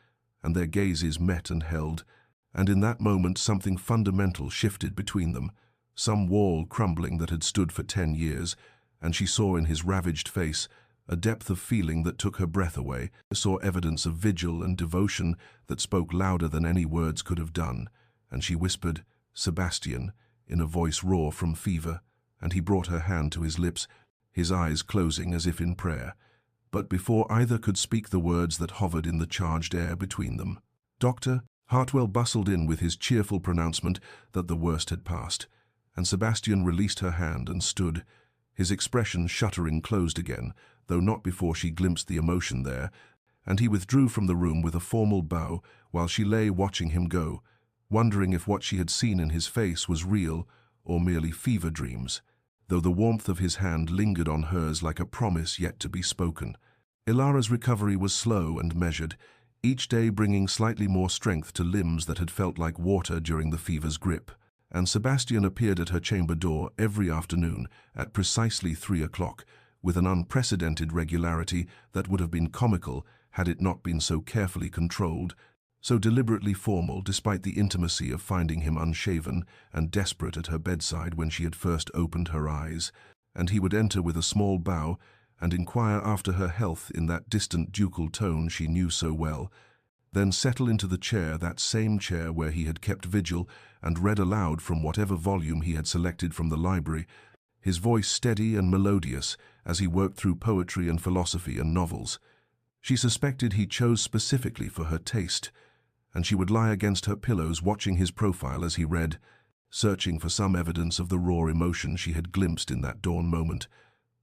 and their gazes met and held, and in that moment something fundamental shifted between them, some wall crumbling that had stood for 10 years, and she saw in his ravaged face a depth of feeling that took her breath away, saw evidence of vigil and devotion that spoke louder than any words could have done, and she whispered, "Sebastian," in a voice raw from fever, and he brought her hand to his lips, his eyes closing as if in prayer. But before either could speak the words that hovered in the charged air between them, "Doctor," Hartwell bustled in with his cheerful pronouncement that the worst had passed, and Sebastian released her hand and stood, his expression shuttering closed again, though not before she glimpsed the emotion there, and he withdrew from the room with a formal bow while she lay watching him go, wondering if what she had seen in his face was real or merely fever dreams, though the warmth of his hand lingered on hers like a promise yet to be spoken. Elara's recovery was slow and measured, each day bringing slightly more strength to limbs that had felt like water during the fever's grip, and Sebastian appeared at her chamber door every afternoon at precisely 3 o'clock, with an unprecedented regularity that would have been comical had it not been so carefully controlled, so deliberately formal despite the intimacy of finding him unshaven and desperate at her bedside when she had first opened her eyes, and he would enter with a small bow and inquire after her health in that distant ducal tone she knew so well, then settle into the chair, that same chair where he had kept vigil, and read aloud from whatever volume he had selected from the library, his voice steady and melodious as he worked through poetry and philosophy and novels. She suspected he chose specifically for her taste, and she would lie against her pillows watching his profile as he read, searching for some evidence of the raw emotion she had glimpsed in that dawn moment,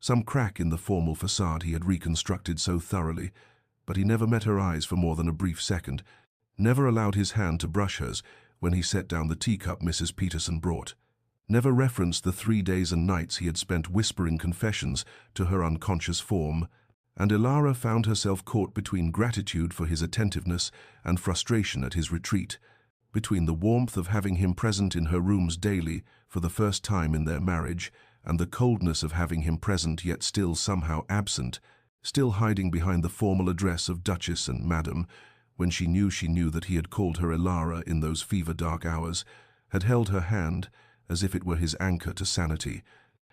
some crack in the formal facade he had reconstructed so thoroughly, but he never met her eyes for more than a brief second, never allowed his hand to brush hers when he set down the teacup Mrs. Peterson brought, never referenced the 3 days and nights he had spent whispering confessions to her unconscious form, and Elara found herself caught between gratitude for his attentiveness and frustration at his retreat, between the warmth of having him present in her rooms daily for the first time in their marriage, and the coldness of having him present yet still somehow absent, still hiding behind the formal address of Duchess and Madam, when she knew that he had called her Elara in those fever-dark hours, had held her hand as if it were his anchor to sanity,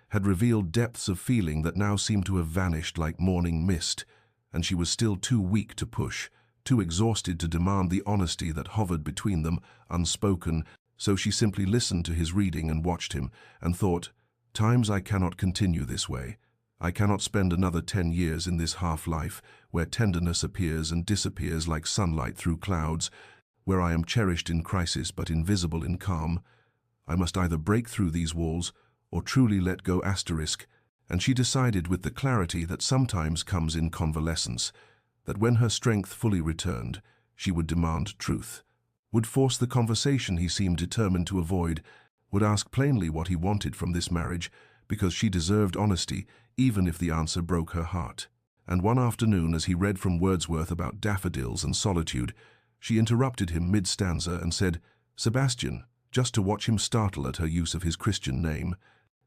had revealed depths of feeling that now seemed to have vanished like morning mist, and she was still too weak to push, too exhausted to demand the honesty that hovered between them, unspoken, so she simply listened to his reading and watched him, and thought, "Times I cannot continue this way. I cannot spend another 10 years in this half-life, where tenderness appears and disappears like sunlight through clouds, where I am cherished in crisis but invisible in calm. I must either break through these walls or truly let go asterisk," and she decided with the clarity that sometimes comes in convalescence, that when her strength fully returned, she would demand truth, would force the conversation he seemed determined to avoid, would ask plainly what he wanted from this marriage, because she deserved honesty, even if the answer broke her heart. And one afternoon, as he read from Wordsworth about daffodils and solitude, she interrupted him mid-stanza and said, "Sebastian," just to watch him startle at her use of his Christian name,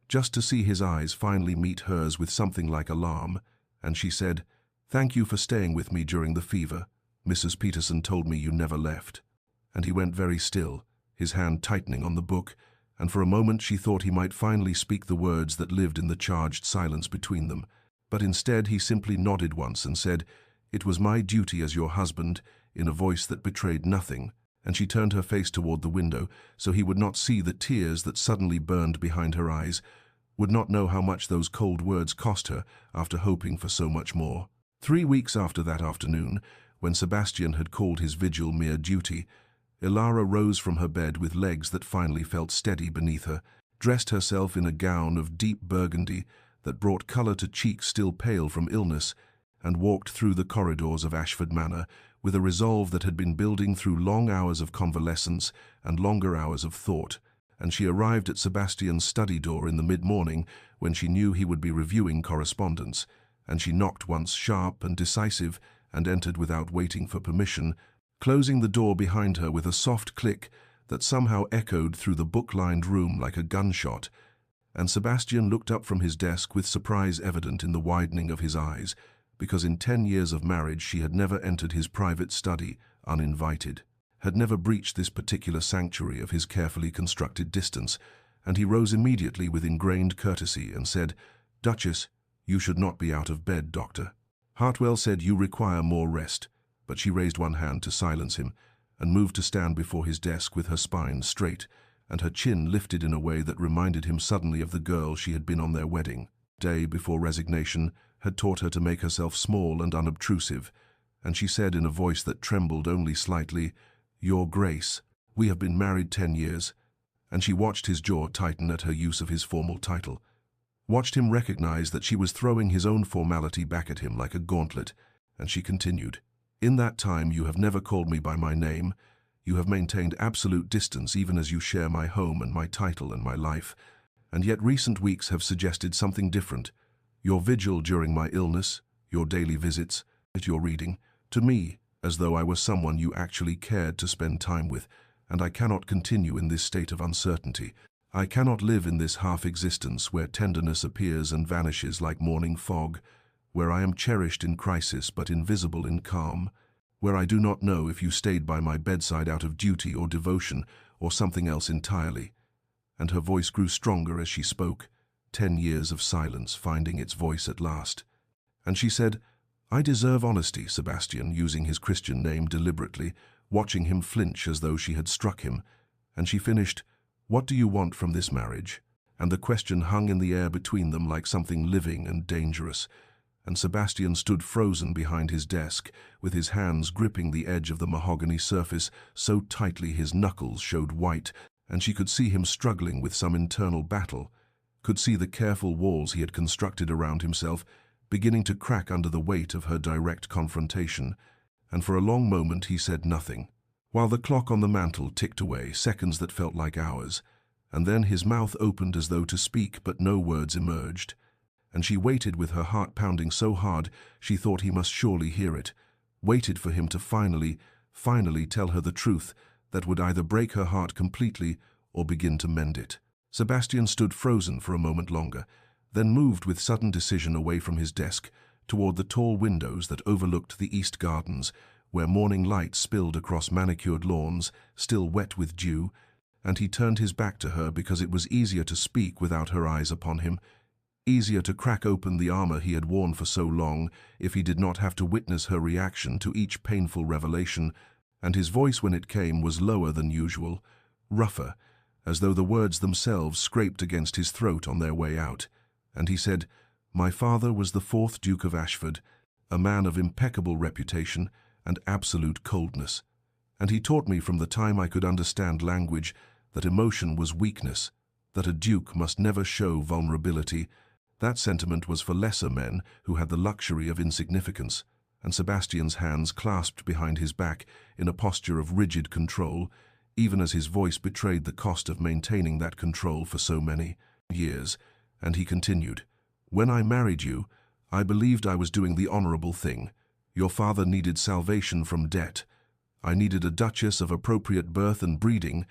just to see his eyes finally meet hers with something like alarm, and she said, "Thank you for staying with me during the fever. Mrs. Peterson told me you never left." And he went very still, his hand tightening on the book, and for a moment she thought he might finally speak the words that lived in the charged silence between them. But instead he simply nodded once and said, "It was my duty as your husband," in a voice that betrayed nothing, and she turned her face toward the window so he would not see the tears that suddenly burned behind her eyes, would not know how much those cold words cost her after hoping for so much more. 3 weeks after that afternoon, when Sebastian had called his vigil mere duty, Ilara rose from her bed with legs that finally felt steady beneath her, dressed herself in a gown of deep burgundy that brought color to cheeks still pale from illness, and walked through the corridors of Ashford Manor with a resolve that had been building through long hours of convalescence and longer hours of thought, and she arrived at Sebastian's study door in the mid-morning when she knew he would be reviewing correspondence, and she knocked once sharp and decisive and entered without waiting for permission, closing the door behind her with a soft click that somehow echoed through the book-lined room like a gunshot, and Sebastian looked up from his desk with surprise evident in the widening of his eyes, because in 10 years of marriage she had never entered his private study uninvited, had never breached this particular sanctuary of his carefully constructed distance, and he rose immediately with ingrained courtesy and said, "Duchess, you should not be out of bed, doctor." Hartwell said, "You require more rest," but she raised one hand to silence him and moved to stand before his desk with her spine straight and her chin lifted in a way that reminded him suddenly of the girl she had been on their wedding day before resignation had taught her to make herself small and unobtrusive, and she said in a voice that trembled only slightly, "Your Grace, we have been married 10 years," and she watched his jaw tighten at her use of his formal title, watched him recognize that she was throwing his own formality back at him like a gauntlet, and she continued, "In that time you have never called me by my name. You have maintained absolute distance even as you share my home and my title and my life, and yet recent weeks have suggested something different. Your vigil during my illness, your daily visits, your reading, to me, as though I was someone you actually cared to spend time with, and I cannot continue in this state of uncertainty. I cannot live in this half-existence where tenderness appears and vanishes like morning fog, where I am cherished in crisis but invisible in calm, where I do not know if you stayed by my bedside out of duty or devotion or something else entirely." And her voice grew stronger as she spoke, 10 years of silence finding its voice at last. And she said, "I deserve honesty," Sebastian, using his Christian name deliberately, watching him flinch as though she had struck him. And she finished, "What do you want from this marriage?" And the question hung in the air between them like something living and dangerous. And Sebastian stood frozen behind his desk, with his hands gripping the edge of the mahogany surface so tightly his knuckles showed white, and she could see him struggling with some internal battle, could see the careful walls he had constructed around himself beginning to crack under the weight of her direct confrontation, and for a long moment he said nothing, while the clock on the mantel ticked away, seconds that felt like hours, and then his mouth opened as though to speak, but no words emerged, and she waited with her heart pounding so hard she thought he must surely hear it, waited for him to finally tell her the truth that would either break her heart completely or begin to mend it. Sebastian stood frozen for a moment longer, then moved with sudden decision away from his desk toward the tall windows that overlooked the east gardens, where morning light spilled across manicured lawns, still wet with dew, and he turned his back to her because it was easier to speak without her eyes upon him, easier to crack open the armor he had worn for so long if he did not have to witness her reaction to each painful revelation, and his voice when it came was lower than usual, rougher, as though the words themselves scraped against his throat on their way out, and he said, "My father was the 4th Duke of Ashford, a man of impeccable reputation and absolute coldness, and he taught me from the time I could understand language that emotion was weakness, that a duke must never show vulnerability. That sentiment was for lesser men who had the luxury of insignificance," and Sebastian's hands clasped behind his back in a posture of rigid control, even as his voice betrayed the cost of maintaining that control for so many years, and he continued, "When I married you, I believed I was doing the honorable thing. Your father needed salvation from debt. I needed a duchess of appropriate birth and breeding.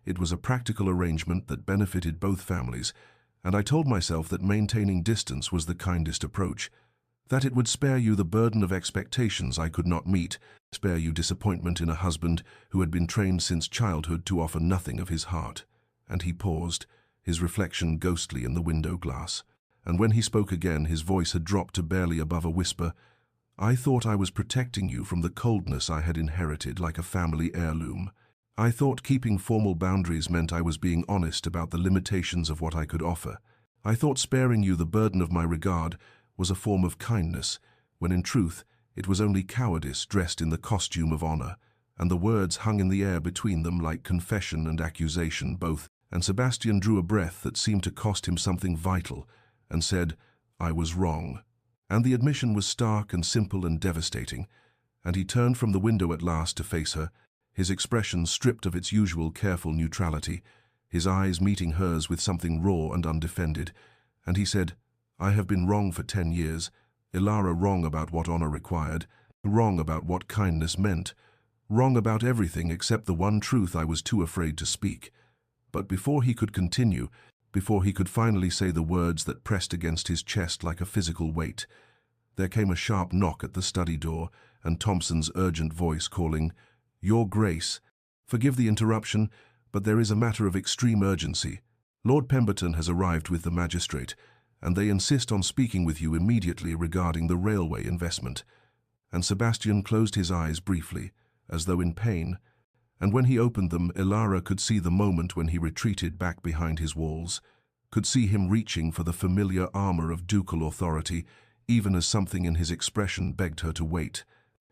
It was a practical arrangement that benefited both families, and I told myself that maintaining distance was the kindest approach, that it would spare you the burden of expectations I could not meet, spare you disappointment in a husband who had been trained since childhood to offer nothing of his heart. and he paused, his reflection ghostly in the window glass. And when he spoke again, his voice had dropped to barely above a whisper. "I thought I was protecting you from the coldness I had inherited like a family heirloom. I thought keeping formal boundaries meant I was being honest about the limitations of what I could offer. I thought sparing you the burden of my regard was a form of kindness, when in truth it was only cowardice dressed in the costume of honor." And the words hung in the air between them like confession and accusation both, and Sebastian drew a breath that seemed to cost him something vital, and said, "I was wrong." And the admission was stark and simple and devastating, and he turned from the window at last to face her, his expression stripped of its usual careful neutrality, his eyes meeting hers with something raw and undefended, and he said, "I have been wrong for 10 years, Ilara, wrong about what honor required, wrong about what kindness meant, wrong about everything except the one truth I was too afraid to speak." But before he could continue, before he could finally say the words that pressed against his chest like a physical weight, there came a sharp knock at the study door, and Thompson's urgent voice calling, "Your Grace, forgive the interruption, but there is a matter of extreme urgency. Lord Pemberton has arrived with the magistrate, and they insist on speaking with you immediately regarding the railway investment." And Sebastian closed his eyes briefly, as though in pain, and when he opened them, Ilara could see the moment when he retreated back behind his walls, could see him reaching for the familiar armor of ducal authority, even as something in his expression begged her to wait,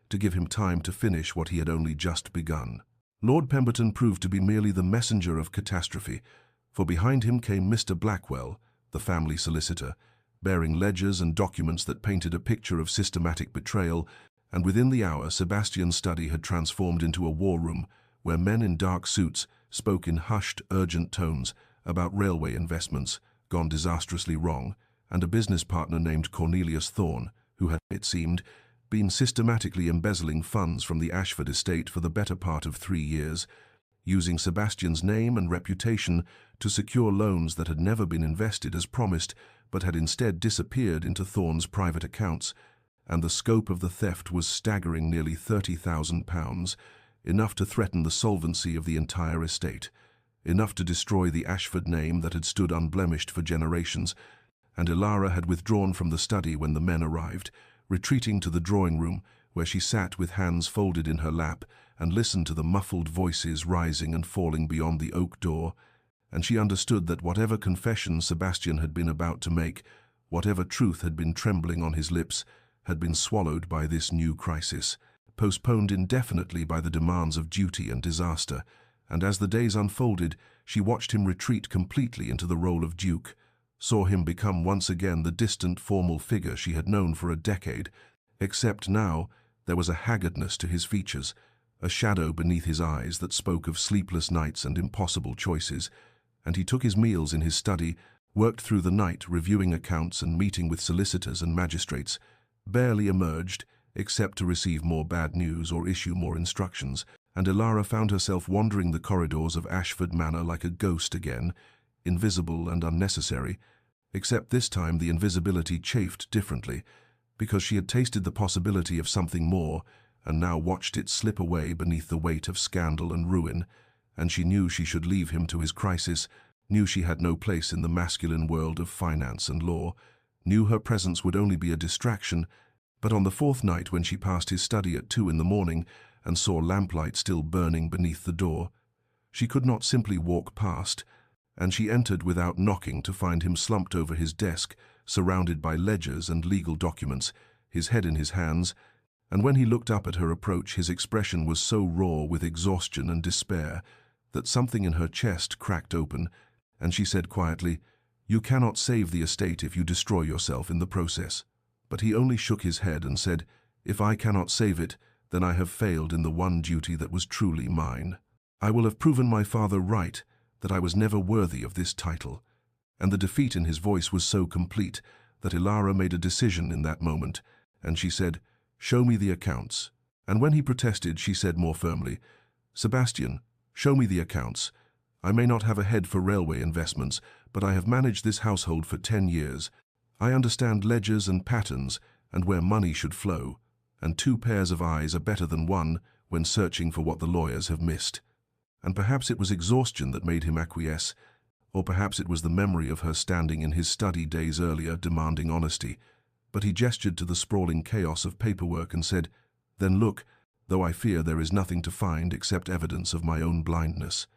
to give him time to finish what he had only just begun. Lord Pemberton proved to be merely the messenger of catastrophe, for behind him came Mr. Blackwell, the family solicitor, bearing ledgers and documents that painted a picture of systematic betrayal, and within the hour Sebastian's study had transformed into a war room where men in dark suits spoke in hushed, urgent tones about railway investments gone disastrously wrong, and a business partner named Cornelius Thorne, who had, it seemed, been systematically embezzling funds from the Ashford estate for the better part of 3 years, using Sebastian's name and reputation to secure loans that had never been invested as promised, but had instead disappeared into Thorne's private accounts, and the scope of the theft was staggering nearly £30,000, enough to threaten the solvency of the entire estate, enough to destroy the Ashford name that had stood unblemished for generations. And Ilara had withdrawn from the study when the men arrived, retreating to the drawing room, where she sat with hands folded in her lap and listened to the muffled voices rising and falling beyond the oak door, and she understood that whatever confession Sebastian had been about to make, whatever truth had been trembling on his lips, had been swallowed by this new crisis, postponed indefinitely by the demands of duty and disaster, and as the days unfolded, she watched him retreat completely into the role of duke, saw him become once again the distant formal figure she had known for a decade, except now there was a haggardness to his features, a shadow beneath his eyes that spoke of sleepless nights and impossible choices, and he took his meals in his study, worked through the night reviewing accounts and meeting with solicitors and magistrates, barely emerged, except to receive more bad news or issue more instructions, and Ilara found herself wandering the corridors of Ashford Manor like a ghost again, invisible and unnecessary, except this time the invisibility chafed differently, because she had tasted the possibility of something more, and now watched it slip away beneath the weight of scandal and ruin, and she knew she should leave him to his crisis, knew she had no place in the masculine world of finance and law, knew her presence would only be a distraction. But on the 4th night, when she passed his study at 2 in the morning and saw lamplight still burning beneath the door, she could not simply walk past, and she entered without knocking to find him slumped over his desk, surrounded by ledgers and legal documents, his head in his hands, and when he looked up at her approach, his expression was so raw with exhaustion and despair that something in her chest cracked open, and she said quietly, "You cannot save the estate if you destroy yourself in the process." But he only shook his head and said, "If I cannot save it, then I have failed in the one duty that was truly mine. I will have proven my father right, that I was never worthy of this title." And the defeat in his voice was so complete that Ilara made a decision in that moment, and she said, "Show me the accounts." And when he protested, she said more firmly, "Sebastian, show me the accounts. I may not have a head for railway investments, but I have managed this household for 10 years. I understand ledgers and patterns and where money should flow, and 2 pairs of eyes are better than 1 when searching for what the lawyers have missed." And perhaps it was exhaustion that made him acquiesce, Or perhaps it was the memory of her standing in his study days earlier demanding honesty. But he gestured to the sprawling chaos of paperwork and said, "Then look, though I fear there is nothing to find except evidence of my own blindness."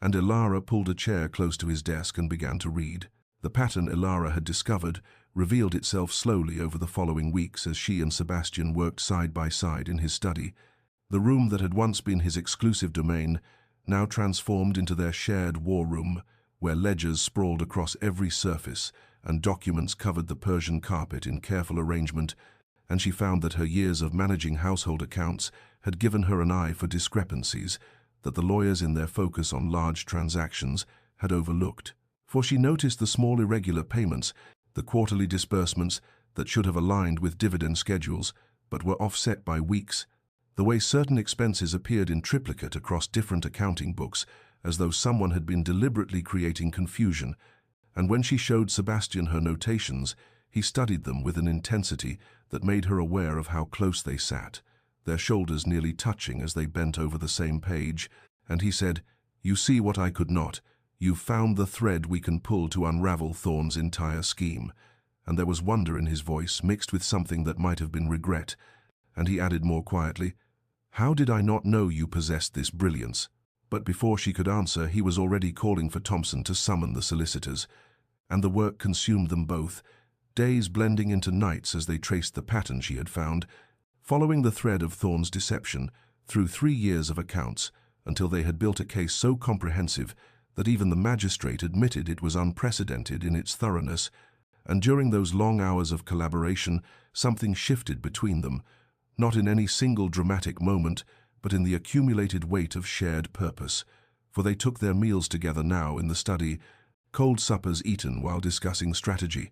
And Ilara pulled a chair close to his desk and began to read. The pattern Ilara had discovered revealed itself slowly over the following weeks as she and Sebastian worked side by side in his study. The room that had once been his exclusive domain now transformed into their shared war room, where ledgers sprawled across every surface and documents covered the Persian carpet in careful arrangement, and she found that her years of managing household accounts had given her an eye for discrepancies that the lawyers in their focus on large transactions had overlooked. For she noticed the small irregular payments, the quarterly disbursements that should have aligned with dividend schedules but were offset by weeks, the way certain expenses appeared in triplicate across different accounting books, as though someone had been deliberately creating confusion. And when she showed Sebastian her notations, he studied them with an intensity that made her aware of how close they sat, their shoulders nearly touching as they bent over the same page, and he said, "You see what I could not. You've found the thread we can pull to unravel Thorne's entire scheme." And there was wonder in his voice, mixed with something that might have been regret, and he added more quietly, "How did I not know you possessed this brilliance?" But before she could answer, he was already calling for Thompson to summon the solicitors, and the work consumed them both, days blending into nights as they traced the pattern she had found, following the thread of Thorne's deception through 3 years of accounts until they had built a case so comprehensive that even the magistrate admitted it was unprecedented in its thoroughness. And during those long hours of collaboration, something shifted between them, not in any single dramatic moment, but in the accumulated weight of shared purpose. For they took their meals together now in the study, cold suppers eaten while discussing strategy.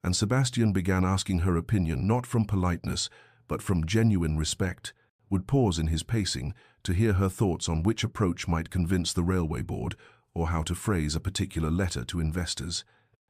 And Sebastian began asking her opinion not from politeness, but from genuine respect, would pause in his pacing to hear her thoughts on which approach might convince the railway board or how to phrase a particular letter to investors.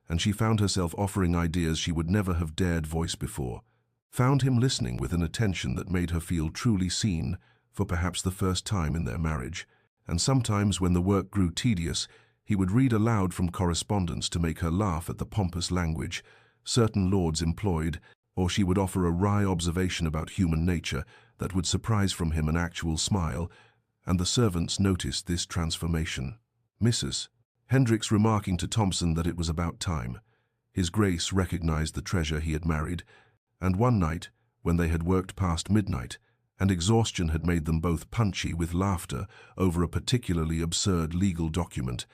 And she found herself offering ideas she would never have dared voice before, found him listening with an attention that made her feel truly seen for perhaps the first time in their marriage. And sometimes when the work grew tedious, he would read aloud from correspondence to make her laugh at the pompous language certain lords employed, or she would offer a wry observation about human nature that would surprise from him an actual smile, and the servants noticed this transformation. Mrs. Hendricks remarking to Thompson that it was about time. His Grace recognized the treasure he had married, and one night, when they had worked past midnight, and exhaustion had made them both punchy with laughter over a particularly absurd legal document,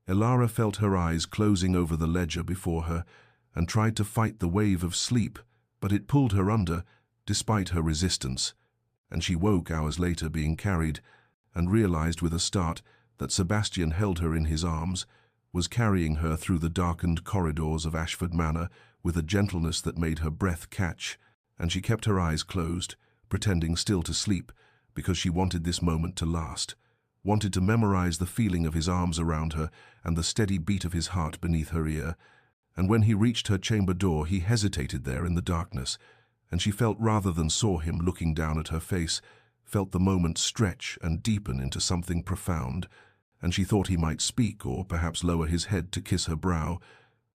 Ilara felt her eyes closing over the ledger before her and tried to fight the wave of sleep, but it pulled her under, despite her resistance, and she woke hours later being carried, and realized with a start that Sebastian held her in his arms, was carrying her through the darkened corridors of Ashford Manor with a gentleness that made her breath catch, and she kept her eyes closed, pretending still to sleep, because she wanted this moment to last, wanted to memorize the feeling of his arms around her and the steady beat of his heart beneath her ear. And when he reached her chamber door, he hesitated there in the darkness, and she felt rather than saw him looking down at her face, felt the moment stretch and deepen into something profound, and she thought he might speak or perhaps lower his head to kiss her brow.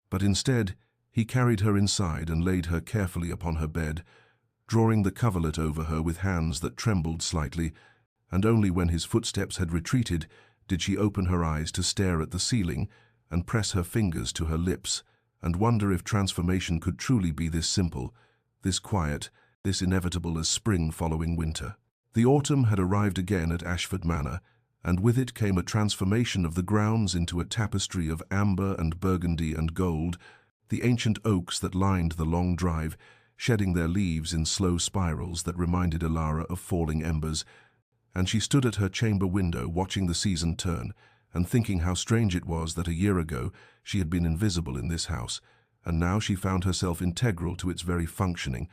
But instead, he carried her inside and laid her carefully upon her bed, drawing the coverlet over her with hands that trembled slightly, and only when his footsteps had retreated did she open her eyes to stare at the ceiling and press her fingers to her lips and wonder if transformation could truly be this simple, this quiet, this inevitable as spring following winter. The autumn had arrived again at Ashford Manor, and with it came a transformation of the grounds into a tapestry of amber and burgundy and gold, the ancient oaks that lined the long drive, shedding their leaves in slow spirals that reminded Ilara of falling embers, and she stood at her chamber window watching the season turn, and thinking how strange it was that a year ago she had been invisible in this house, and now she found herself integral to its very functioning,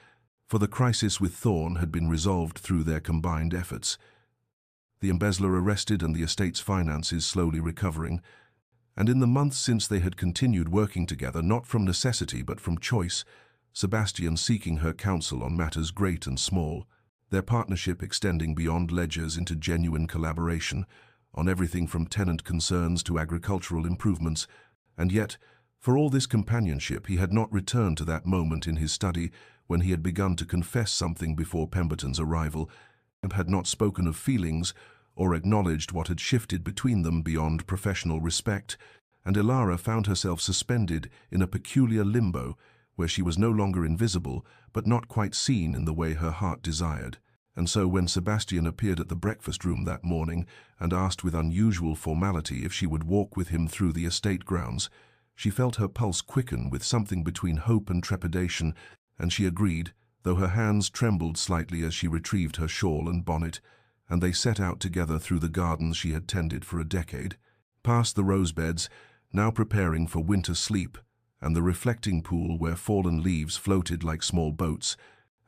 for the crisis with Thorne had been resolved through their combined efforts. The embezzler arrested and the estate's finances slowly recovering, and in the months since they had continued working together, not from necessity but from choice, Sebastian seeking her counsel on matters great and small, their partnership extending beyond ledgers into genuine collaboration, on everything from tenant concerns to agricultural improvements, And yet, for all this companionship, he had not returned to that moment in his study when he had begun to confess something before Pemberton's arrival, and had not spoken of feelings or acknowledged what had shifted between them beyond professional respect, and Ilara found herself suspended in a peculiar limbo where she was no longer invisible but not quite seen in the way her heart desired. And so when Sebastian appeared at the breakfast room that morning and asked with unusual formality if she would walk with him through the estate grounds, she felt her pulse quicken with something between hope and trepidation, and she agreed, though her hands trembled slightly as she retrieved her shawl and bonnet, and they set out together through the gardens she had tended for a decade, past the rose beds, now preparing for winter sleep, and the reflecting pool where fallen leaves floated like small boats,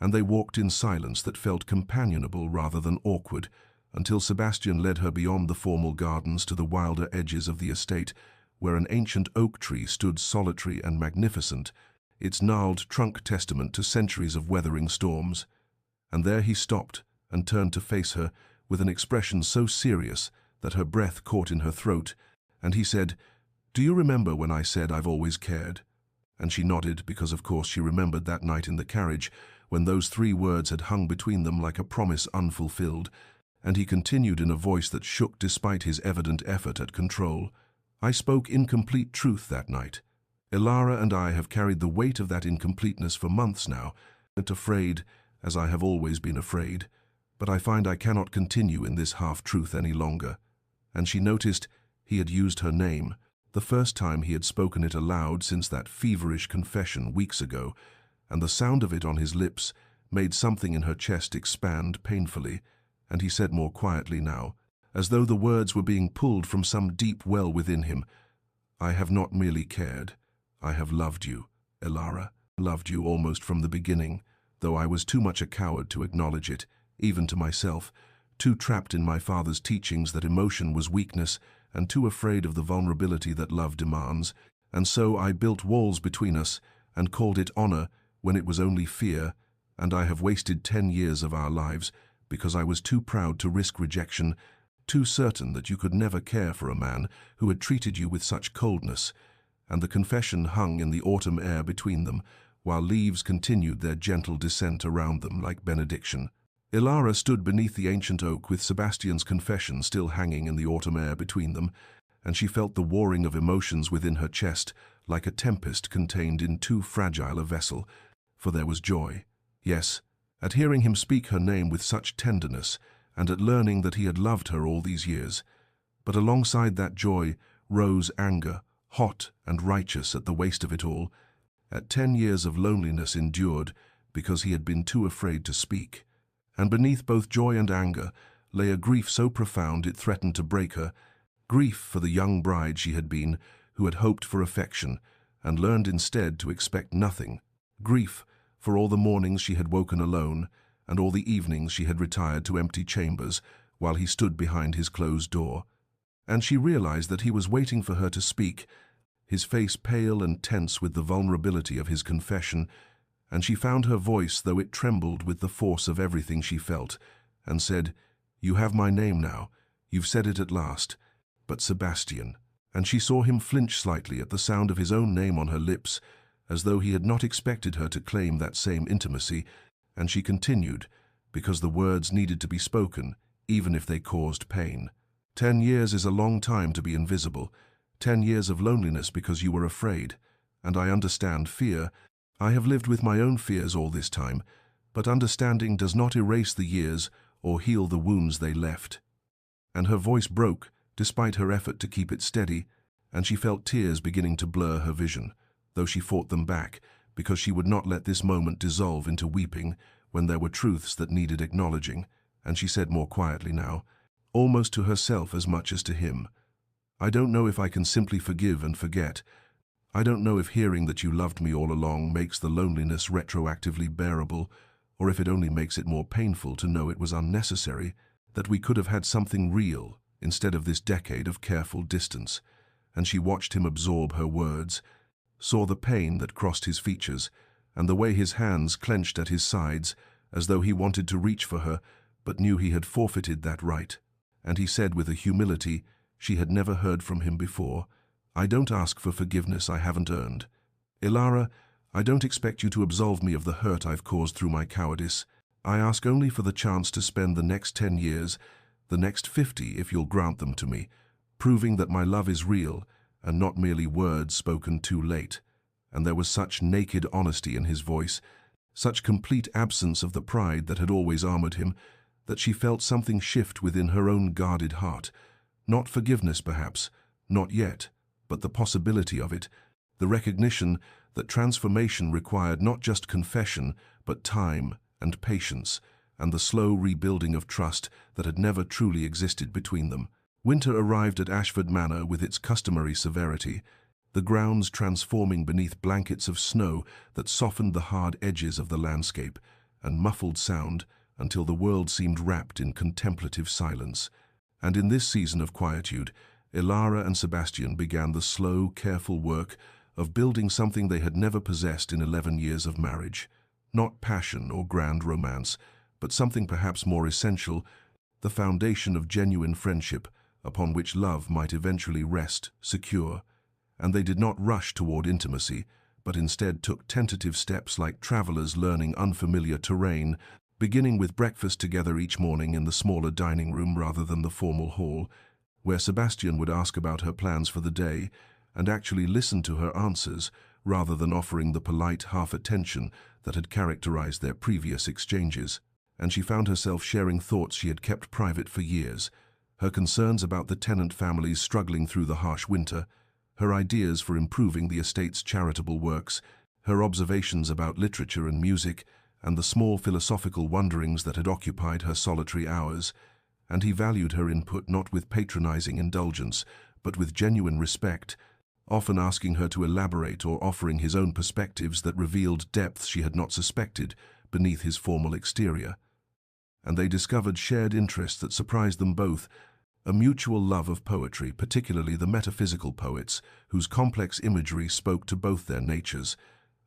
and they walked in silence that felt companionable rather than awkward, until Sebastian led her beyond the formal gardens to the wilder edges of the estate, where an ancient oak tree stood solitary and magnificent, its gnarled trunk testament to centuries of weathering storms. And there he stopped and turned to face her with an expression so serious that her breath caught in her throat, and he said, "Do you remember when I said I've always cared?" And she nodded, because of course she remembered that night in the carriage, when those 3 words had hung between them like a promise unfulfilled, and he continued in a voice that shook despite his evident effort at control. "I spoke incomplete truth that night. Ilara and I have carried the weight of that incompleteness for months now, and afraid, as I have always been afraid, but I find I cannot continue in this half-truth any longer." And she noticed he had used her name, the first time he had spoken it aloud since that feverish confession weeks ago, and the sound of it on his lips made something in her chest expand painfully, and he said more quietly now, as though the words were being pulled from some deep well within him, "I have not merely cared, I have loved you, Ilara, loved you almost from the beginning, though I was too much a coward to acknowledge it, even to myself, too trapped in my father's teachings that emotion was weakness, and too afraid of the vulnerability that love demands, and so I built walls between us and called it honor when it was only fear, and I have wasted 10 years of our lives because I was too proud to risk rejection, too certain that you could never care for a man who had treated you with such coldness." And the confession hung in the autumn air between them, while leaves continued their gentle descent around them like benediction. Ilara stood beneath the ancient oak with Sebastian's confession still hanging in the autumn air between them, and she felt the warring of emotions within her chest like a tempest contained in too fragile a vessel, for there was joy. Yes, at hearing him speak her name with such tenderness, and at learning that he had loved her all these years. But alongside that joy rose anger, hot and righteous at the waste of it all, at 10 years of loneliness endured because he had been too afraid to speak. And beneath both joy and anger lay a grief so profound it threatened to break her, grief for the young bride she had been, who had hoped for affection and learned instead to expect nothing, grief for all the mornings she had woken alone and all the evenings she had retired to empty chambers while he stood behind his closed door. And she realized that he was waiting for her to speak, his face pale and tense with the vulnerability of his confession, and she found her voice, though it trembled with the force of everything she felt, and said, "You have my name now. You've said it at last. But Sebastian." And she saw him flinch slightly at the sound of his own name on her lips, as though he had not expected her to claim that same intimacy, and she continued, because the words needed to be spoken, even if they caused pain. 10 years is a long time to be invisible, 10 years of loneliness because you were afraid, and I understand fear. I have lived with my own fears all this time, but understanding does not erase the years or heal the wounds they left. And her voice broke, despite her effort to keep it steady, and she felt tears beginning to blur her vision, though she fought them back, because she would not let this moment dissolve into weeping when there were truths that needed acknowledging, and she said more quietly now, almost to herself as much as to him, "I don't know if I can simply forgive and forget. I don't know if hearing that you loved me all along makes the loneliness retroactively bearable, or if it only makes it more painful to know it was unnecessary, that we could have had something real instead of this decade of careful distance." And she watched him absorb her words, saw the pain that crossed his features, and the way his hands clenched at his sides, as though he wanted to reach for her, but knew he had forfeited that right. And he said with a humility she had never heard from him before, I don't ask for forgiveness I haven't earned. Ilara, I don't expect you to absolve me of the hurt I've caused through my cowardice. I ask only for the chance to spend the next 10 years, the next 50 if you'll grant them to me, proving that my love is real and not merely words spoken too late. And there was such naked honesty in his voice, such complete absence of the pride that had always armored him, that she felt something shift within her own guarded heart. Not forgiveness, perhaps, not yet, but the possibility of it, the recognition that transformation required not just confession, but time and patience, and the slow rebuilding of trust that had never truly existed between them. Winter arrived at Ashford Manor with its customary severity, the grounds transforming beneath blankets of snow that softened the hard edges of the landscape, and muffled sound until the world seemed wrapped in contemplative silence. And in this season of quietude, Ilara and Sebastian began the slow, careful work of building something they had never possessed in 11 years of marriage. Not passion or grand romance, but something perhaps more essential, the foundation of genuine friendship upon which love might eventually rest, secure. And they did not rush toward intimacy, but instead took tentative steps like travelers learning unfamiliar terrain, beginning with breakfast together each morning in the smaller dining room rather than the formal hall, where Sebastian would ask about her plans for the day and actually listen to her answers rather than offering the polite half-attention that had characterized their previous exchanges. And she found herself sharing thoughts she had kept private for years, her concerns about the tenant families struggling through the harsh winter, her ideas for improving the estate's charitable works, her observations about literature and music, and the small philosophical wonderings that had occupied her solitary hours. And he valued her input not with patronizing indulgence, but with genuine respect, often asking her to elaborate or offering his own perspectives that revealed depths she had not suspected beneath his formal exterior. And they discovered shared interests that surprised them both, a mutual love of poetry, particularly the metaphysical poets, whose complex imagery spoke to both their natures,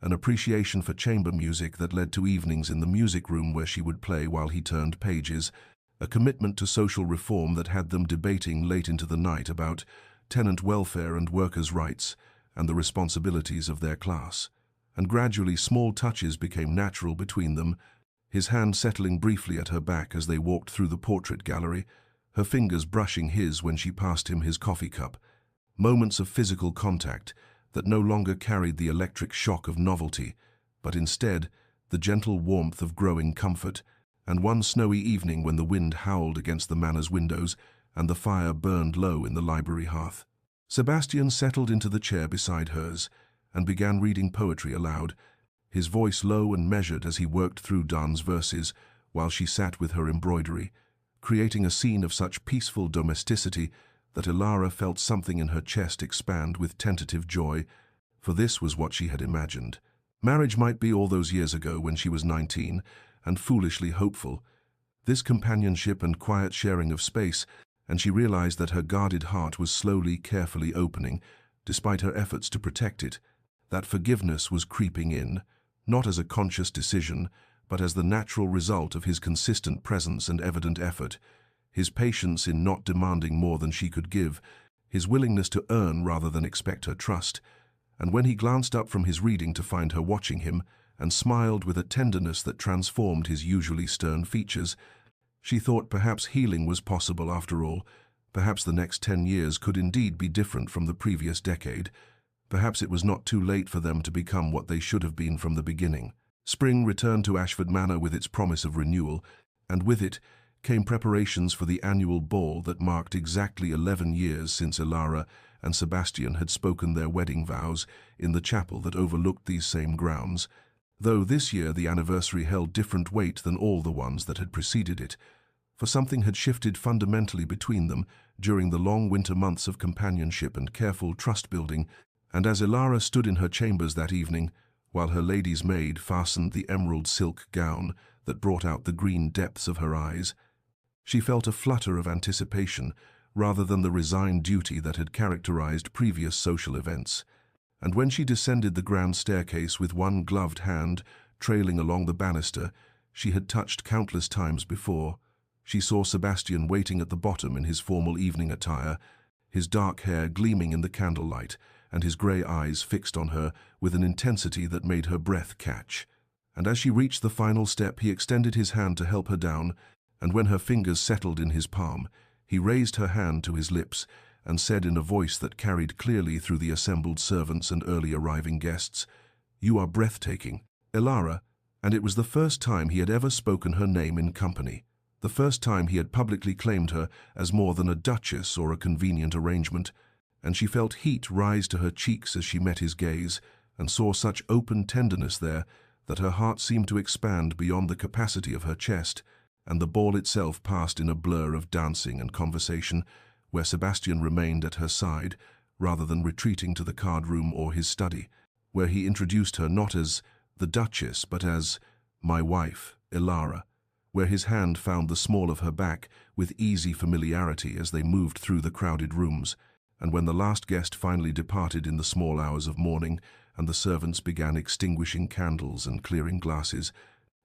an appreciation for chamber music that led to evenings in the music room where she would play while he turned pages, a commitment to social reform that had them debating late into the night about tenant welfare and workers' rights and the responsibilities of their class. And gradually small touches became natural between them, his hand settling briefly at her back as they walked through the portrait gallery, her fingers brushing his when she passed him his coffee cup. Moments of physical contact that no longer carried the electric shock of novelty, but instead the gentle warmth of growing comfort. And one snowy evening when the wind howled against the manor's windows and the fire burned low in the library hearth, Sebastian settled into the chair beside hers and began reading poetry aloud, his voice low and measured as he worked through Donne's verses while she sat with her embroidery, creating a scene of such peaceful domesticity that Ilara felt something in her chest expand with tentative joy, for this was what she had imagined. Marriage might be all those years ago when she was 19 and foolishly hopeful. This companionship and quiet sharing of space, and she realized that her guarded heart was slowly, carefully opening, despite her efforts to protect it, that forgiveness was creeping in, not as a conscious decision, but as the natural result of his consistent presence and evident effort, his patience in not demanding more than she could give, his willingness to earn rather than expect her trust. And when he glanced up from his reading to find her watching him, and smiled with a tenderness that transformed his usually stern features, she thought perhaps healing was possible after all. Perhaps the next 10 years could indeed be different from the previous decade. Perhaps it was not too late for them to become what they should have been from the beginning. Spring returned to Ashford Manor with its promise of renewal, and with it came preparations for the annual ball that marked exactly 11 years since Ilara and Sebastian had spoken their wedding vows in the chapel that overlooked these same grounds, though this year the anniversary held different weight than all the ones that had preceded it, for something had shifted fundamentally between them during the long winter months of companionship and careful trust-building. And as Ilara stood in her chambers that evening, while her lady's maid fastened the emerald silk gown that brought out the green depths of her eyes, she felt a flutter of anticipation rather than the resigned duty that had characterized previous social events. And when she descended the grand staircase with one gloved hand trailing along the banister she had touched countless times before, she saw Sebastian waiting at the bottom in his formal evening attire, his dark hair gleaming in the candlelight, and his grey eyes fixed on her with an intensity that made her breath catch. And as she reached the final step, he extended his hand to help her down, and when her fingers settled in his palm, he raised her hand to his lips and said in a voice that carried clearly through the assembled servants and early arriving guests, "You are breathtaking, Elara." And it was the first time he had ever spoken her name in company, the first time he had publicly claimed her as more than a duchess or a convenient arrangement, and she felt heat rise to her cheeks as she met his gaze and saw such open tenderness there that her heart seemed to expand beyond the capacity of her chest, and the ball itself passed in a blur of dancing and conversation, where Sebastian remained at her side rather than retreating to the card-room or his study, where he introduced her not as the Duchess but as "my wife, Elara," where his hand found the small of her back with easy familiarity as they moved through the crowded rooms, and when the last guest finally departed in the small hours of morning and the servants began extinguishing candles and clearing glasses,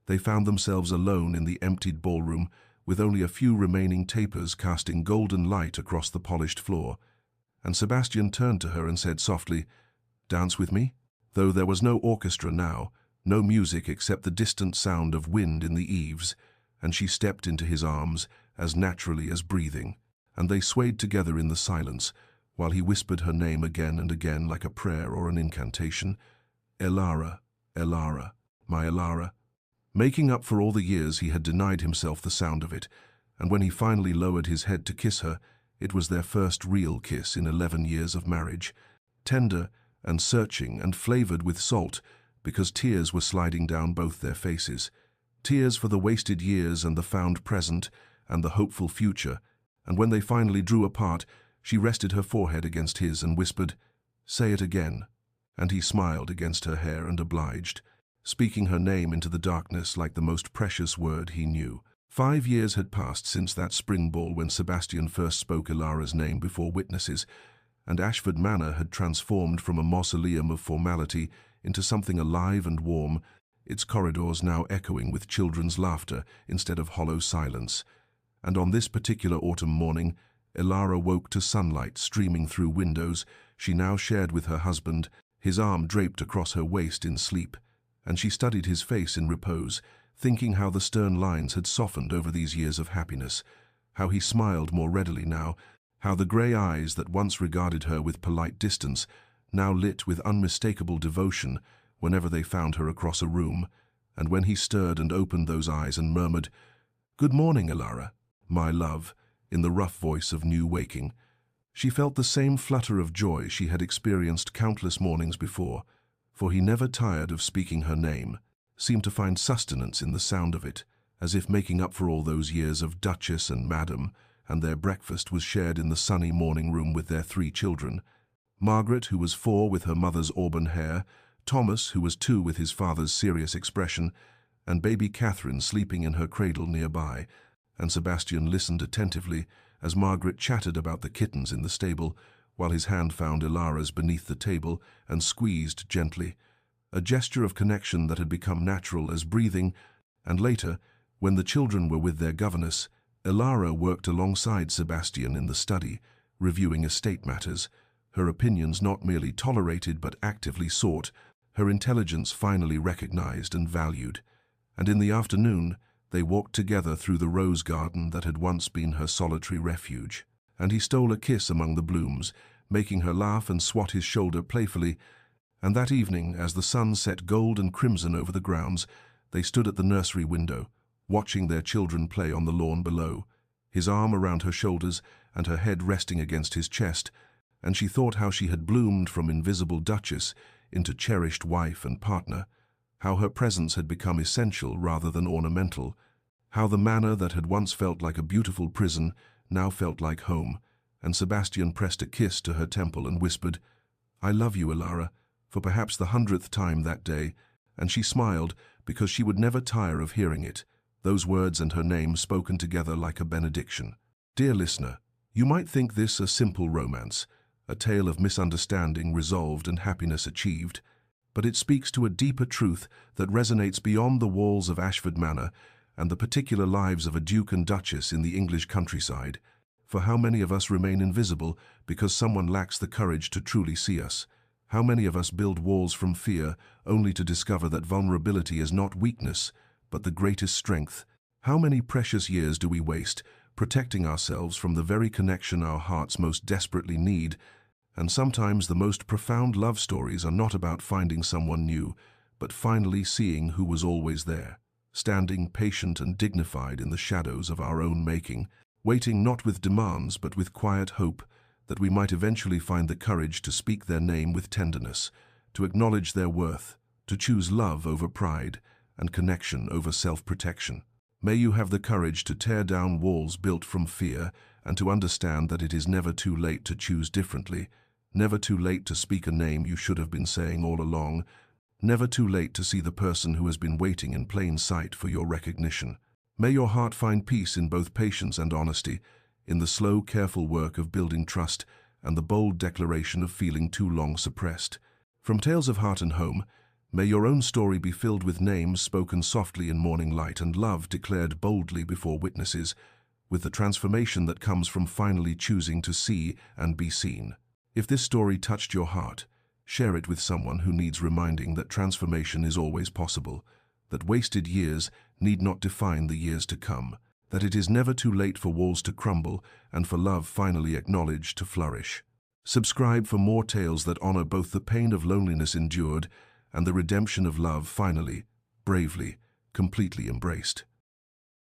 they found themselves alone in the emptied ballroom with only a few remaining tapers casting golden light across the polished floor. And Sebastian turned to her and said softly, "Dance with me?" Though there was no orchestra now, no music except the distant sound of wind in the eaves, and she stepped into his arms as naturally as breathing, and they swayed together in the silence, while he whispered her name again and again like a prayer or an incantation, "Elara, Elara, my Elara," making up for all the years he had denied himself the sound of it, and when he finally lowered his head to kiss her, it was their first real kiss in 11 years of marriage, tender and searching and flavored with salt, because tears were sliding down both their faces, tears for the wasted years and the found present and the hopeful future, and when they finally drew apart, she rested her forehead against his and whispered, "Say it again," and he smiled against her hair and obliged, speaking her name into the darkness like the most precious word he knew. 5 years had passed since that spring ball when Sebastian first spoke Elara's name before witnesses, and Ashford Manor had transformed from a mausoleum of formality into something alive and warm, its corridors now echoing with children's laughter instead of hollow silence. And on this particular autumn morning, Elara woke to sunlight streaming through windows she now shared with her husband, his arm draped across her waist in sleep, and she studied his face in repose, thinking how the stern lines had softened over these years of happiness, how he smiled more readily now, how the grey eyes that once regarded her with polite distance now lit with unmistakable devotion whenever they found her across a room, and when he stirred and opened those eyes and murmured, "Good morning, Elara, my love," in the rough voice of new waking, she felt the same flutter of joy she had experienced countless mornings before, for he never tired of speaking her name, seemed to find sustenance in the sound of it, as if making up for all those years of Duchess and Madam, and their breakfast was shared in the sunny morning room with their 3 children, Margaret, who was 4 with her mother's auburn hair, Thomas, who was 2 with his father's serious expression, and baby Catherine sleeping in her cradle nearby, and Sebastian listened attentively as Margaret chatted about the kittens in the stable, while his hand found Elara's beneath the table and squeezed gently, a gesture of connection that had become natural as breathing, and later, when the children were with their governess, Elara worked alongside Sebastian in the study, reviewing estate matters, her opinions not merely tolerated but actively sought, her intelligence finally recognized and valued. And in the afternoon, they walked together through the rose garden that had once been her solitary refuge, and he stole a kiss among the blooms, making her laugh and swat his shoulder playfully, and that evening, as the sun set gold and crimson over the grounds, they stood at the nursery window, watching their children play on the lawn below, his arm around her shoulders and her head resting against his chest, and she thought how she had bloomed from invisible duchess into cherished wife and partner, how her presence had become essential rather than ornamental, how the manor that had once felt like a beautiful prison now felt like home, and Sebastian pressed a kiss to her temple and whispered, "I love you, Elara," for perhaps the 100th time that day, and she smiled because she would never tire of hearing it, those words and her name spoken together like a benediction. Dear listener, you might think this a simple romance, a tale of misunderstanding resolved and happiness achieved, but it speaks to a deeper truth that resonates beyond the walls of Ashford Manor and the particular lives of a duke and duchess in the English countryside, For how many of us remain invisible because someone lacks the courage to truly see us? How many of us build walls from fear only to discover that vulnerability is not weakness, but the greatest strength? How many precious years do we waste protecting ourselves from the very connection our hearts most desperately need? And sometimes the most profound love stories are not about finding someone new, but finally seeing who was always there, standing patient and dignified in the shadows of our own making, waiting not with demands but with quiet hope that we might eventually find the courage to speak their name with tenderness, to acknowledge their worth, to choose love over pride and connection over self-protection. May you have the courage to tear down walls built from fear and to understand that it is never too late to choose differently, never too late to speak a name you should have been saying all along, never too late to see the person who has been waiting in plain sight for your recognition. May your heart find peace in both patience and honesty, in the slow, careful work of building trust and the bold declaration of feeling too long suppressed. From Tales of Heart and Home, may your own story be filled with names spoken softly in morning light and love declared boldly before witnesses, with the transformation that comes from finally choosing to see and be seen. If this story touched your heart, share it with someone who needs reminding that transformation is always possible, that wasted years need not define the years to come, that it is never too late for walls to crumble and for love finally acknowledged to flourish. Subscribe for more tales that honor both the pain of loneliness endured and the redemption of love finally, bravely, completely embraced.